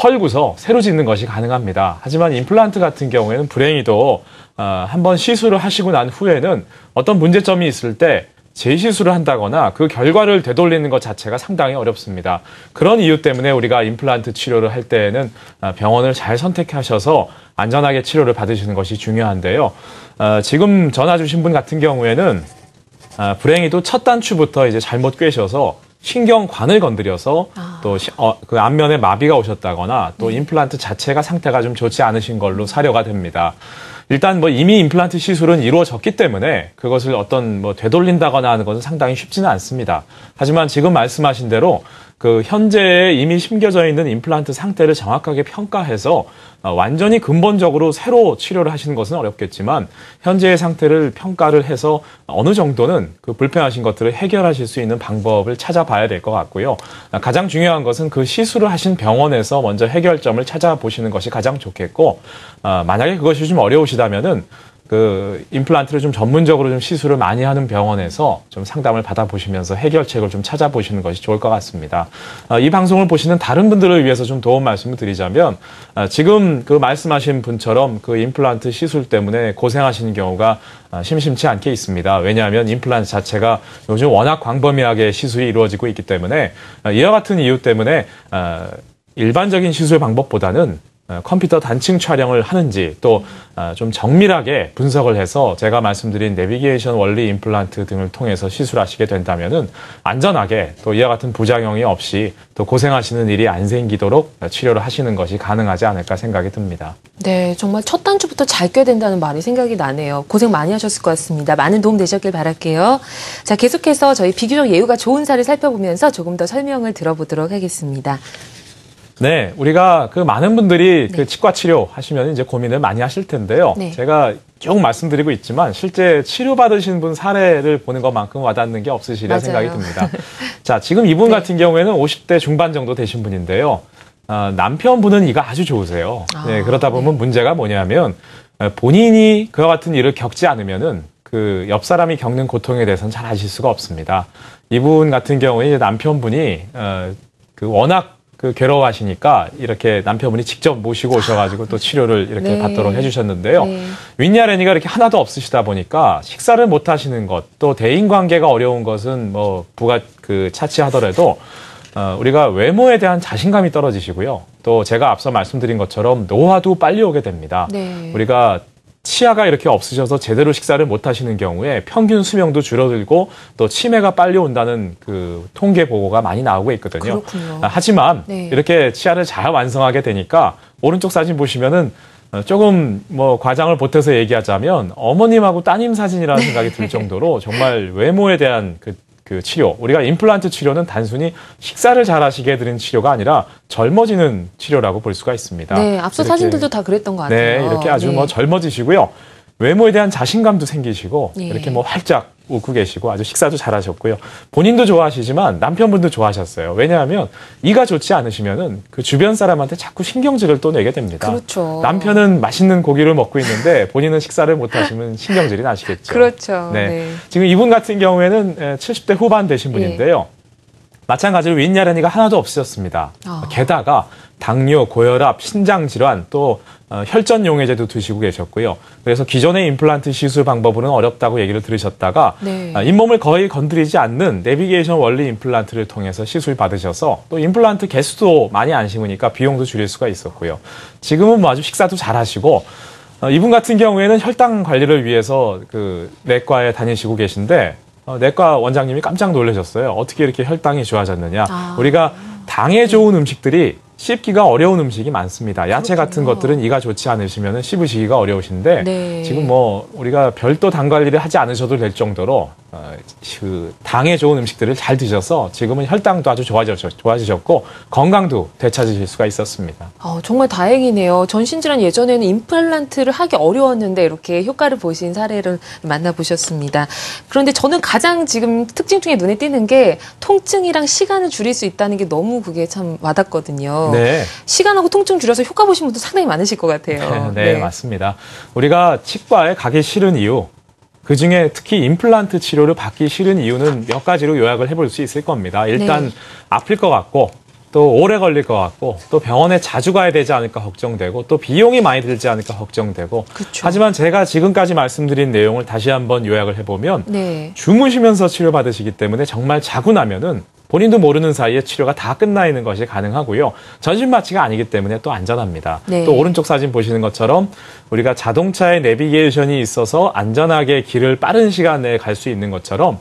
헐고서 새로 짓는 것이 가능합니다. 하지만 임플란트 같은 경우에는 불행히도 한번 시술을 하시고 난 후에는 어떤 문제점이 있을 때 재시술을 한다거나 그 결과를 되돌리는 것 자체가 상당히 어렵습니다. 그런 이유 때문에 우리가 임플란트 치료를 할 때에는 병원을 잘 선택하셔서 안전하게 치료를 받으시는 것이 중요한데요. 지금 전화 주신 분 같은 경우에는 불행히도 첫 단추부터 이제 잘못 꿰셔서 신경관을 건드려서 또 그 안면에 마비가 오셨다거나 또 임플란트 자체가 상태가 좀 좋지 않으신 걸로 사료가 됩니다. 일단 뭐 이미 임플란트 시술은 이루어졌기 때문에 그것을 어떤 뭐 되돌린다거나 하는 것은 상당히 쉽지는 않습니다. 하지만 지금 말씀하신 대로 그 현재에 이미 심겨져 있는 임플란트 상태를 정확하게 평가해서 완전히 근본적으로 새로 치료를 하시는 것은 어렵겠지만 현재의 상태를 평가를 해서 어느 정도는 그 불편하신 것들을 해결하실 수 있는 방법을 찾아봐야 될 것 같고요. 가장 중요한 것은 그 시술을 하신 병원에서 먼저 해결점을 찾아보시는 것이 가장 좋겠고, 만약에 그것이 좀 어려우시다면은 그 임플란트를 좀 전문적으로 좀 시술을 많이 하는 병원에서 좀 상담을 받아보시면서 해결책을 좀 찾아보시는 것이 좋을 것 같습니다. 이 방송을 보시는 다른 분들을 위해서 좀 도움 말씀을 드리자면 지금 그 말씀하신 분처럼 그 임플란트 시술 때문에 고생하시는 경우가 심심치 않게 있습니다. 왜냐하면 임플란트 자체가 요즘 워낙 광범위하게 시술이 이루어지고 있기 때문에 이와 같은 이유 때문에 일반적인 시술 방법보다는 컴퓨터 단층 촬영을 하는지 또 좀 정밀하게 분석을 해서 제가 말씀드린 내비게이션 원리 임플란트 등을 통해서 시술하시게 된다면은 안전하게 또 이와 같은 부작용이 없이 또 고생하시는 일이 안 생기도록 치료를 하시는 것이 가능하지 않을까 생각이 듭니다. 네, 정말 첫 단추부터 잘 껴야 된다는 말이 생각이 나네요. 고생 많이 하셨을 것 같습니다. 많은 도움 되셨길 바랄게요. 자, 계속해서 저희 비교적 예후가 좋은 사례 살펴보면서 조금 더 설명을 들어보도록 하겠습니다. 네, 우리가 그 많은 분들이 그 치과 치료 하시면 이제 고민을 많이 하실 텐데요. 제가 쭉 말씀드리고 있지만 실제 치료받으신 분 사례를 보는 것만큼 와닿는 게 없으시리라 생각이 듭니다. 자, 지금 이분 같은 경우에는 50대 중반 정도 되신 분인데요. 남편분은 이가 아주 좋으세요. 네, 그러다 보면 문제가 뭐냐면 본인이 그와 같은 일을 겪지 않으면은 그 옆 사람이 겪는 고통에 대해서는 잘 아실 수가 없습니다. 이분 같은 경우에 이제 남편분이 그 워낙 그 괴로워하시니까 이렇게 남편분이 직접 모시고 오셔가지고 또 치료를 이렇게 받도록 해주셨는데요. 윗야레니가 이렇게 하나도 없으시다 보니까 식사를 못 하시는 것, 또 대인 관계가 어려운 것은 뭐 부가 그 차치하더라도 우리가 외모에 대한 자신감이 떨어지시고요. 또 제가 앞서 말씀드린 것처럼 노화도 빨리 오게 됩니다. 우리가 치아가 이렇게 없으셔서 제대로 식사를 못 하시는 경우에 평균 수명도 줄어들고 또 치매가 빨리 온다는 그 통계 보고가 많이 나오고 있거든요. 그렇군요. 하지만 이렇게 치아를 잘 완성하게 되니까 오른쪽 사진 보시면은 조금 뭐 과장을 보태서 얘기하자면 어머님하고 따님 사진이라는 생각이 들 정도로 정말 외모에 대한 그 치료, 우리가 임플란트 치료는 단순히 식사를 잘 하시게 해드리는 치료가 아니라 젊어지는 치료라고 볼 수가 있습니다. 네, 앞서 사진들도 다 그랬던 것 같아요. 네, 이렇게 아주 뭐 젊어지시고요. 외모에 대한 자신감도 생기시고 이렇게 뭐 활짝 웃고 계시고 아주 식사도 잘하셨고요. 본인도 좋아하시지만 남편분도 좋아하셨어요. 왜냐하면 이가 좋지 않으시면은 그 주변 사람한테 자꾸 신경질을 또 내게 됩니다. 그렇죠. 남편은 맛있는 고기를 먹고 있는데 본인은 식사를 못 하시면 신경질이 나시겠죠. 그렇죠. 네. 지금 이분 같은 경우에는 70대 후반 되신 분인데요. 마찬가지로 윗야레니가 하나도 없으셨습니다. 게다가 당뇨, 고혈압, 신장 질환 또 혈전 용해제도 드시고 계셨고요. 그래서 기존의 임플란트 시술 방법으로는 어렵다고 얘기를 들으셨다가 네. 잇몸을 거의 건드리지 않는 내비게이션 원리 임플란트를 통해서 시술 받으셔서 또 임플란트 개수도 많이 안 심으니까 비용도 줄일 수가 있었고요. 지금은 뭐 아주 식사도 잘 하시고 이분 같은 경우에는 혈당 관리를 위해서 그 내과에 다니시고 계신데 내과 원장님이 깜짝 놀라셨어요. 어떻게 이렇게 혈당이 좋아졌느냐. 우리가 당에 좋은 음식들이 씹기가 어려운 음식이 많습니다. 야채 같은 것들은 이가 좋지 않으시면 씹으시기가 어려우신데 네. 지금 뭐 우리가 별도 당 관리를 하지 않으셔도 될 정도로 그 당에 좋은 음식들을 잘 드셔서 지금은 혈당도 아주 좋아지셨고 건강도 되찾으실 수가 있었습니다. 정말 다행이네요. 전신질환 예전에는 임플란트를 하기 어려웠는데 이렇게 효과를 보신 사례를 만나보셨습니다. 그런데 저는 가장 지금 특징 중에 눈에 띄는 게 통증이랑 시간을 줄일 수 있다는 게 너무 그게 참 와닿거든요. 네. 시간하고 통증 줄여서 효과 보신 분도 상당히 많으실 것 같아요. 네, 맞습니다. 우리가 치과에 가기 싫은 이유, 그중에 특히 임플란트 치료를 받기 싫은 이유는 몇 가지로 요약을 해볼 수 있을 겁니다. 일단 아플 것 같고 또 오래 걸릴 것 같고 또 병원에 자주 가야 되지 않을까 걱정되고 또 비용이 많이 들지 않을까 걱정되고 그쵸. 하지만 제가 지금까지 말씀드린 내용을 다시 한번 요약을 해보면 네. 주무시면서 치료받으시기 때문에 정말 자고 나면은 본인도 모르는 사이에 치료가 다 끝나 있는 것이 가능하고요. 전신 마취가 아니기 때문에 또 안전합니다. 네. 또 오른쪽 사진 보시는 것처럼 우리가 자동차에 내비게이션이 있어서 안전하게 길을 빠른 시간 내에 갈 수 있는 것처럼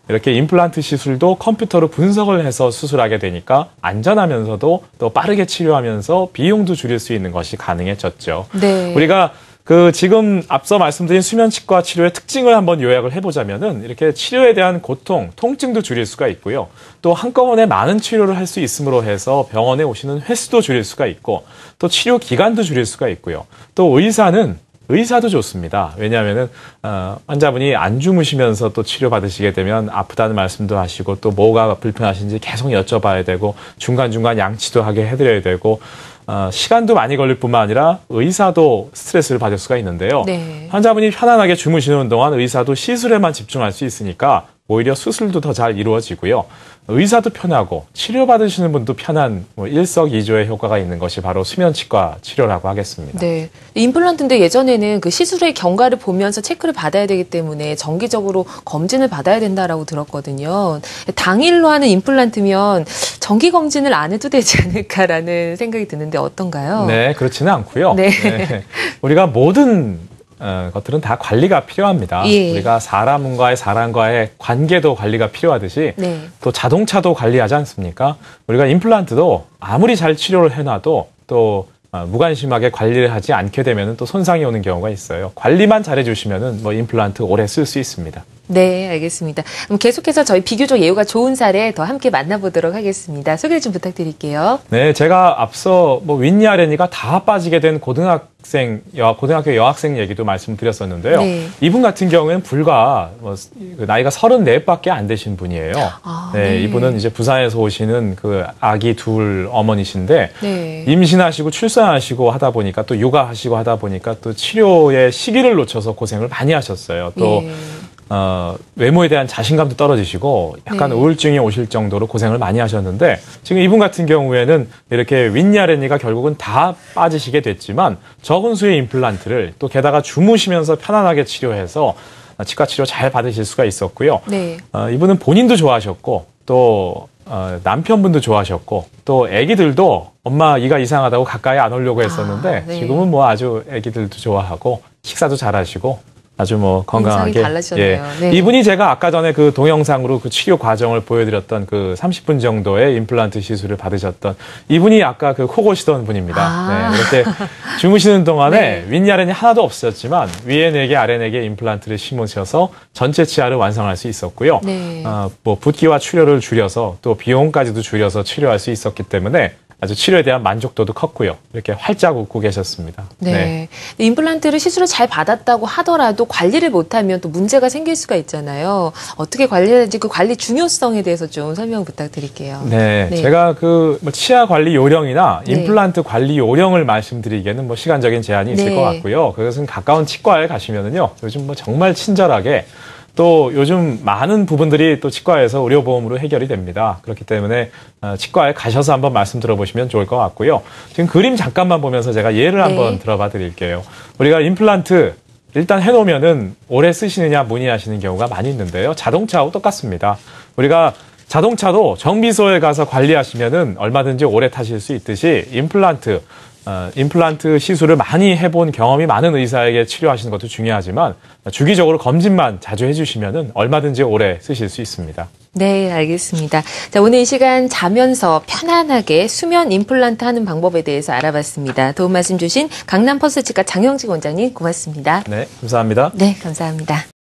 이렇게 임플란트 시술도 컴퓨터로 분석을 해서 수술하게 되니까 안전하면서도 또 빠르게 치료하면서 비용도 줄일 수 있는 것이 가능해졌죠. 네. 우리가 지금 앞서 말씀드린 수면치과 치료의 특징을 한번 요약을 해보자면은 이렇게 치료에 대한 고통, 통증도 줄일 수가 있고요. 또 한꺼번에 많은 치료를 할 수 있음으로 해서 병원에 오시는 횟수도 줄일 수가 있고 또 치료 기간도 줄일 수가 있고요. 또 의사도 좋습니다. 왜냐하면은 환자분이 안 주무시면서 또 치료받으시게 되면 아프다는 말씀도 하시고 또 뭐가 불편하신지 계속 여쭤봐야 되고 중간중간 양치도 하게 해드려야 되고 시간도 많이 걸릴 뿐만 아니라 의사도 스트레스를 받을 수가 있는데요. 네. 환자분이 편안하게 주무시는 동안 의사도 시술에만 집중할 수 있으니까 오히려 수술도 더 잘 이루어지고요. 의사도 편하고 치료받으시는 분도 편한 일석이조의 효과가 있는 것이 바로 수면치과 치료라고 하겠습니다. 네. 임플란트인데 예전에는 그 시술의 경과를 보면서 체크를 받아야 되기 때문에 정기적으로 검진을 받아야 된다라고 들었거든요. 당일로 하는 임플란트면 정기 검진을 안 해도 되지 않을까라는 생각이 드는데 어떤가요? 네, 그렇지는 않고요. 네. 네. 우리가 모든 것들은 다 관리가 필요합니다. 예. 우리가 사람과의 관계도 관리가 필요하듯이 네. 또 자동차도 관리하지 않습니까? 우리가 임플란트도 아무리 잘 치료를 해놔도 또 무관심하게 관리를 하지 않게 되면 또 손상이 오는 경우가 있어요. 관리만 잘해주시면은 임플란트 오래 쓸 수 있습니다. 네, 알겠습니다. 그럼 계속해서 저희 비교적 예후가 좋은 사례 더 함께 만나보도록 하겠습니다. 소개를 좀 부탁드릴게요. 네, 제가 앞서 윗니 아랫니가 다 빠지게 된 고등학교 여학생 얘기도 말씀드렸었는데요. 네. 이분 같은 경우에는 불과 나이가 34밖에 안 되신 분이에요. 네, 이분은 이제 부산에서 오시는 그 아기 둘 어머니신데 네. 임신하시고 출산하시고 하다 보니까 또 육아하시고 하다 보니까 또 치료의 시기를 놓쳐서 고생을 많이 하셨어요. 또 예. 외모에 대한 자신감도 떨어지시고 약간 네. 우울증이 오실 정도로 고생을 많이 하셨는데 지금 이분 같은 경우에는 이렇게 윗니 아랫니가 결국은 다 빠지시게 됐지만 적은 수의 임플란트를 또 게다가 주무시면서 편안하게 치료해서 치과 치료 잘 받으실 수가 있었고요. 네. 이분은 본인도 좋아하셨고 또 남편분도 좋아하셨고 또 아기들도 엄마 이가 이상하다고 가까이 안 오려고 했었는데 네. 지금은 아주 아기들도 좋아하고 식사도 잘하시고 아주 건강하게. 인상이 달라지셨네요. 네. 이분이 제가 아까 전에 그 동영상으로 그 치료 과정을 보여드렸던 그 30분 정도의 임플란트 시술을 받으셨던 이분이 아까 그 코 고시던 분입니다. 네, 이렇게 주무시는 동안에 네. 윗니 아랫니 하나도 없었지만 위에 4개 아래 4개 임플란트를 심으셔서 전체 치아를 완성할 수 있었고요. 네. 붓기와 출혈을 줄여서 또 비용까지도 줄여서 치료할 수 있었기 때문에 아주 치료에 대한 만족도도 컸고요. 이렇게 활짝 웃고 계셨습니다. 네. 임플란트를 시술을 잘 받았다고 하더라도 관리를 못하면 또 문제가 생길 수가 있잖아요. 어떻게 관리하는지 그 관리 중요성에 대해서 좀 설명 부탁드릴게요. 네. 네. 제가 치아 관리 요령이나 네. 임플란트 관리 요령을 말씀드리기에는 시간적인 제한이 있을 네. 것 같고요. 그것은 가까운 치과에 가시면은요. 요즘 정말 친절하게 또 요즘 많은 부분들이 또 치과에서 의료보험으로 해결이 됩니다. 그렇기 때문에 치과에 가셔서 한번 말씀 들어보시면 좋을 것 같고요. 지금 그림 잠깐만 보면서 제가 예를 한번 들어봐 드릴게요. 우리가 임플란트 일단 해놓으면은 오래 쓰시느냐 문의하시는 경우가 많이 있는데요. 자동차하고 똑같습니다. 우리가 자동차도 정비소에 가서 관리하시면은 얼마든지 오래 타실 수 있듯이 임플란트 시술을 많이 해본 경험이 많은 의사에게 치료하시는 것도 중요하지만 주기적으로 검진만 자주 해주시면은 얼마든지 오래 쓰실 수 있습니다. 네, 알겠습니다. 자, 오늘 이 시간 자면서 편안하게 수면 임플란트 하는 방법에 대해서 알아봤습니다. 도움 말씀 주신 강남 퍼스치과 장영직 원장님 고맙습니다. 네, 감사합니다. 네, 감사합니다.